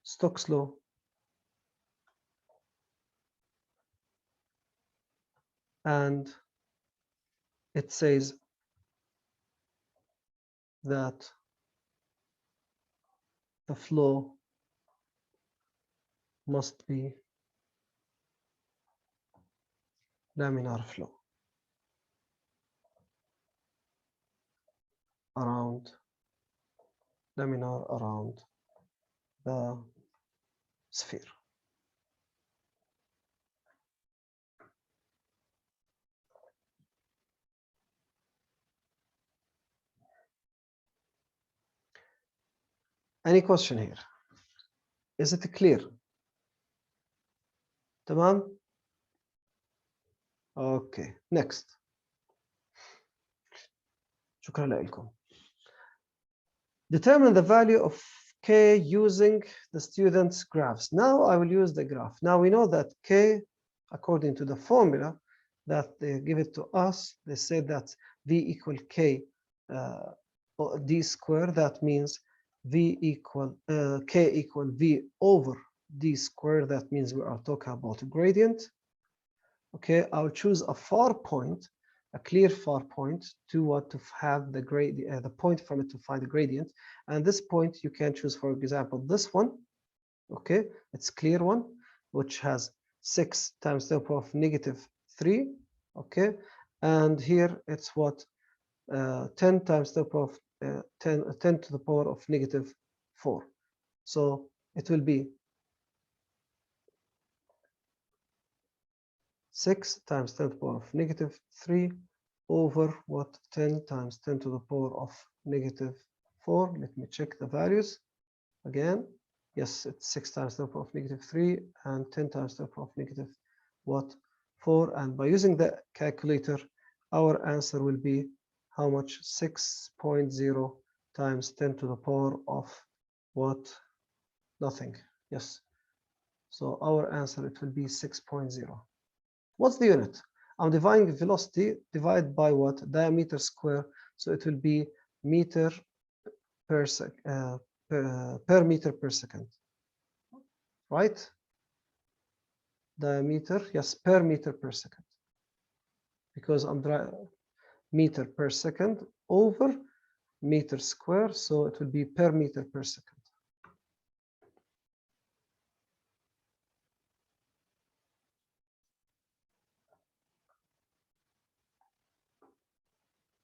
Stokes law and it says that the flow must be laminar flow around the sphere. Any question here? Is it clear? تمام? Okay, next. شكرا لكم. Determine the value of K using the student's graphs. Now I will use the graph. Now we know that K, according to the formula that they give it to us, they say that V equal K D square. That means V equal K equal V over D square. That means we are talking about a gradient. Okay, I'll choose a far point, a clear far point to what to have the gradient, the point from it to find the gradient. And this point you can choose, for example, this one. Okay, it's clear one, which has 6 times 10 to the power of negative 3. Okay, and here it's what 10 times 10 to the power of 10 to the power of negative 4. So it will be 6 times 10 to the power of negative 3 over what 10 times 10 to the power of negative 4. Let me check the values again. Yes, it's 6 times 10 to the power of negative 3 and 10 times 10 to the power of negative what 4. And by using the calculator, our answer will be how much? 6.0 times 10 to the power of what? Nothing. Yes. So our answer, it will be 6.0. What's the unit? I'm dividing velocity divided by what? Diameter square. So it will be meter per meter per second. Right? Diameter, yes, per meter per second. Because I'm meter per second over meter square. So it will be per meter per second.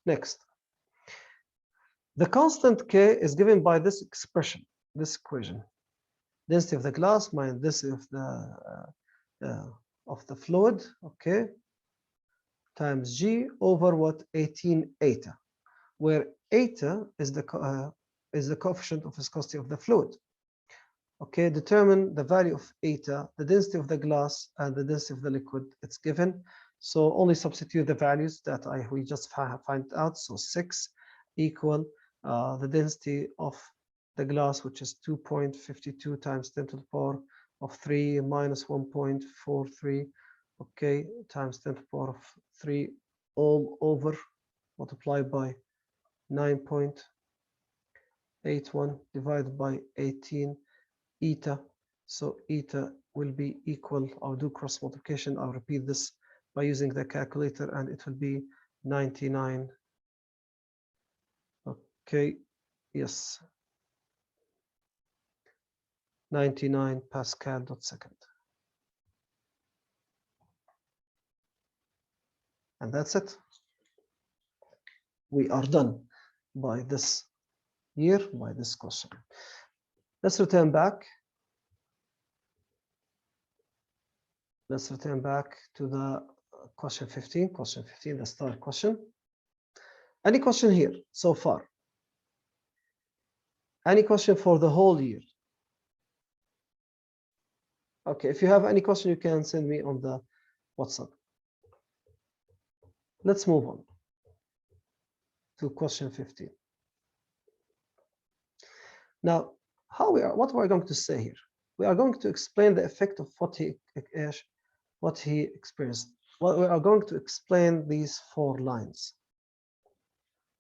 Next, the constant K is given by this expression, this equation. Density of the glass minus density of the fluid, okay, times G over what? 18 eta, where eta is the coefficient of viscosity of the fluid. Okay, determine the value of eta, the density of the glass, and the density of the liquid. It's given. So only substitute the values that we just find out. So 6 equal the density of the glass, which is 2.52 times 10 to the power of 3 minus 1.43, okay, times 10 to the power of 3 all over multiplied by 9.81 divided by 18 eta. So eta will be equal, I'll do cross multiplication, I'll repeat this by using the calculator, and it will be 99. Okay, yes, 99 Pascal dot second. And that's it. We are done by this year, by this question. Let's return back. Let's return back to the question 15. Question 15, the start question. Any question here so far? Any question for the whole year? Okay, if you have any question, you can send me on the WhatsApp. Let's move on to question 15. Now, what we're going to say here? We are going to explain the effect of what he experienced. Well, we are going to explain these 4 lines.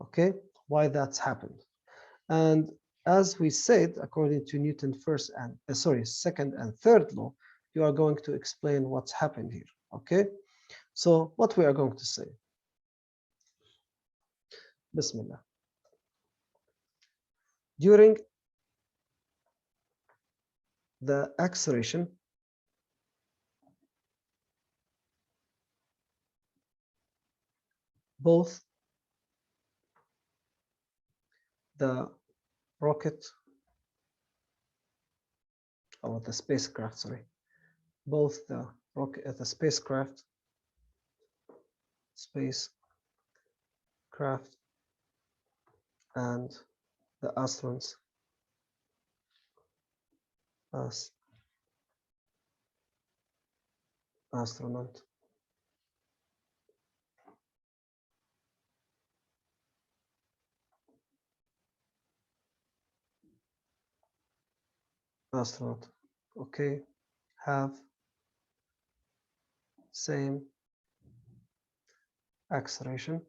Okay, why that's happened. And as we said, according to Newton second and third law, you are going to explain what's happened here. Okay, so what we are going to say. Bismillah. During the acceleration, both the rocket or the spacecraft, sorry, both the rocket, the spacecraft and the astronauts astronaut okay, have same acceleration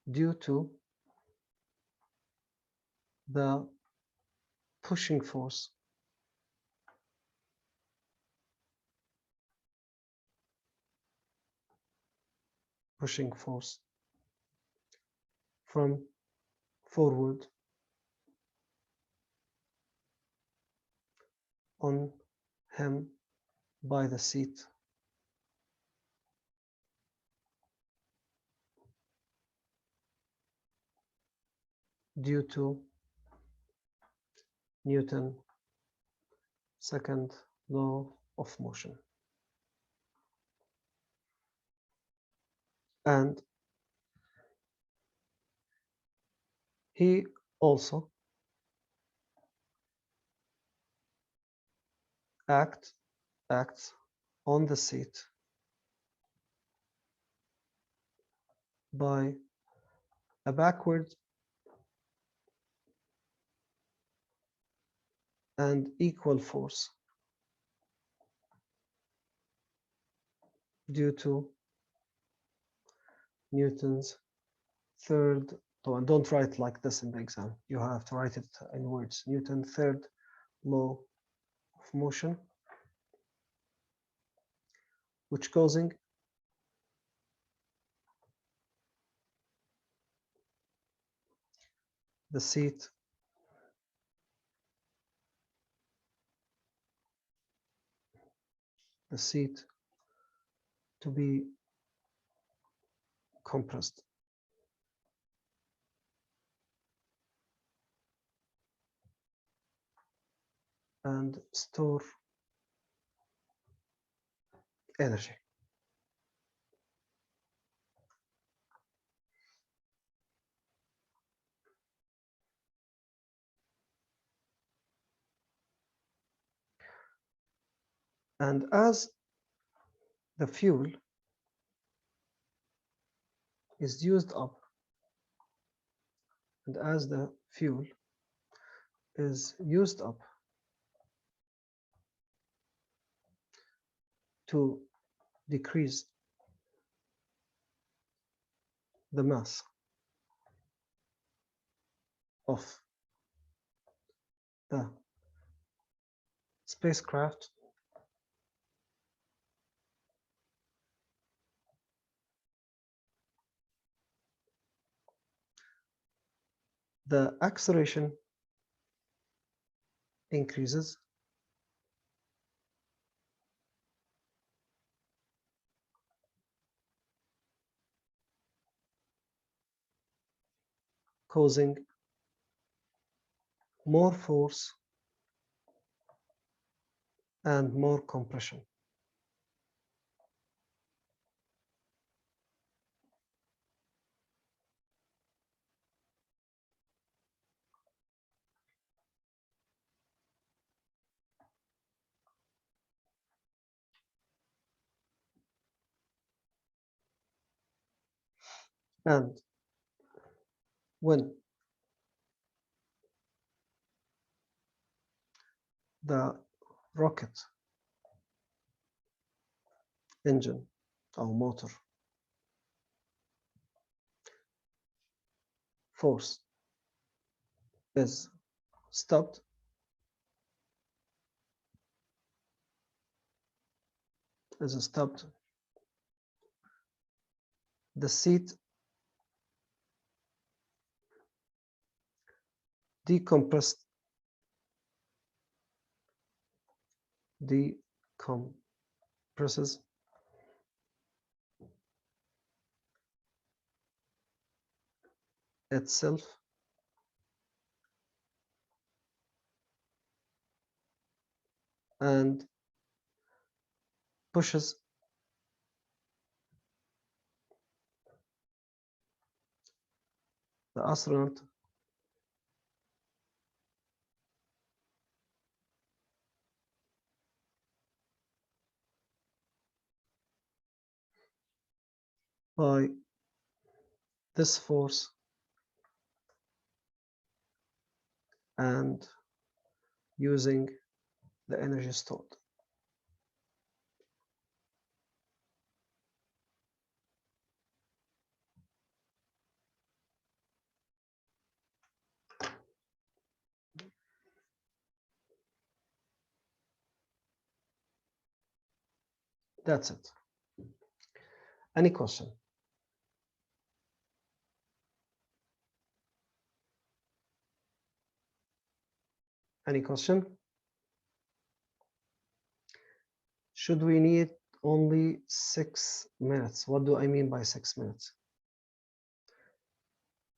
due to the pushing force from forward on him by the seat due to Newton's second law of motion. And he also acts on the seat by a backward and equal force due to Newton's third law. And don't write like this in the exam. You have to write it in words. Newton's third law of motion, which causing the seat to be compressed and store energy. And as the fuel is used up, to decrease the mass of the spacecraft, the acceleration increases causing more force and more compression. And when the rocket engine or motor force is stopped, the seat decompresses itself and pushes the astronaut by this force and using the energy stored. That's it. Any question? Any question? Should we need only 6 minutes? What do I mean by 6 minutes?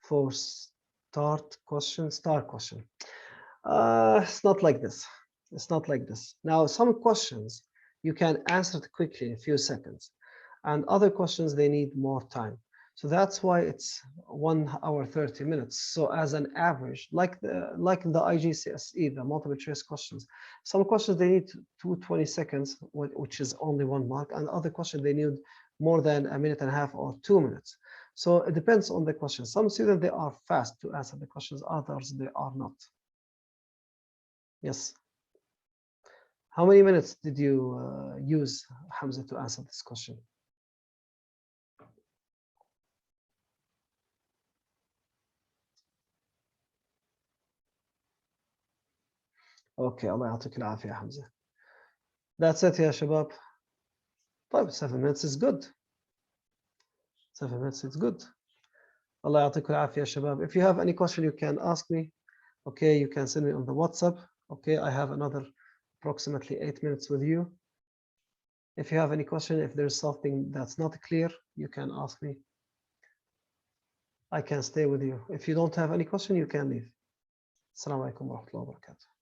For start question. It's not like this. It's not like this. Now, some questions you can answer it quickly in a few seconds, and other questions they need more time. So that's why it's 1 hour 30 minutes. So as an average, like the IGCSE, the multiple choice questions, some questions they need 20 seconds, which is only 1 mark, and other questions they need more than 1.5 minutes or 2 minutes. So it depends on the question. Some students they are fast to answer the questions, others they are not. Yes. How many minutes did you use, Hamza, to answer this question? اوكي الله يعطيك العافيه يا حمزه. That's it يا شباب. طيب 7 minutes is good. 7 minutes is good. الله يعطيكم العافيه يا شباب. If you have any question you can ask me. Okay, you can send me on the WhatsApp. Okay, I have another approximately 8 minutes with you. If you have any question, if there's something that's not clear, you can ask me. I can stay with you. If you don't have any question, you can leave. Assalamu alaikum wa rahmatullahi wa barakatuh.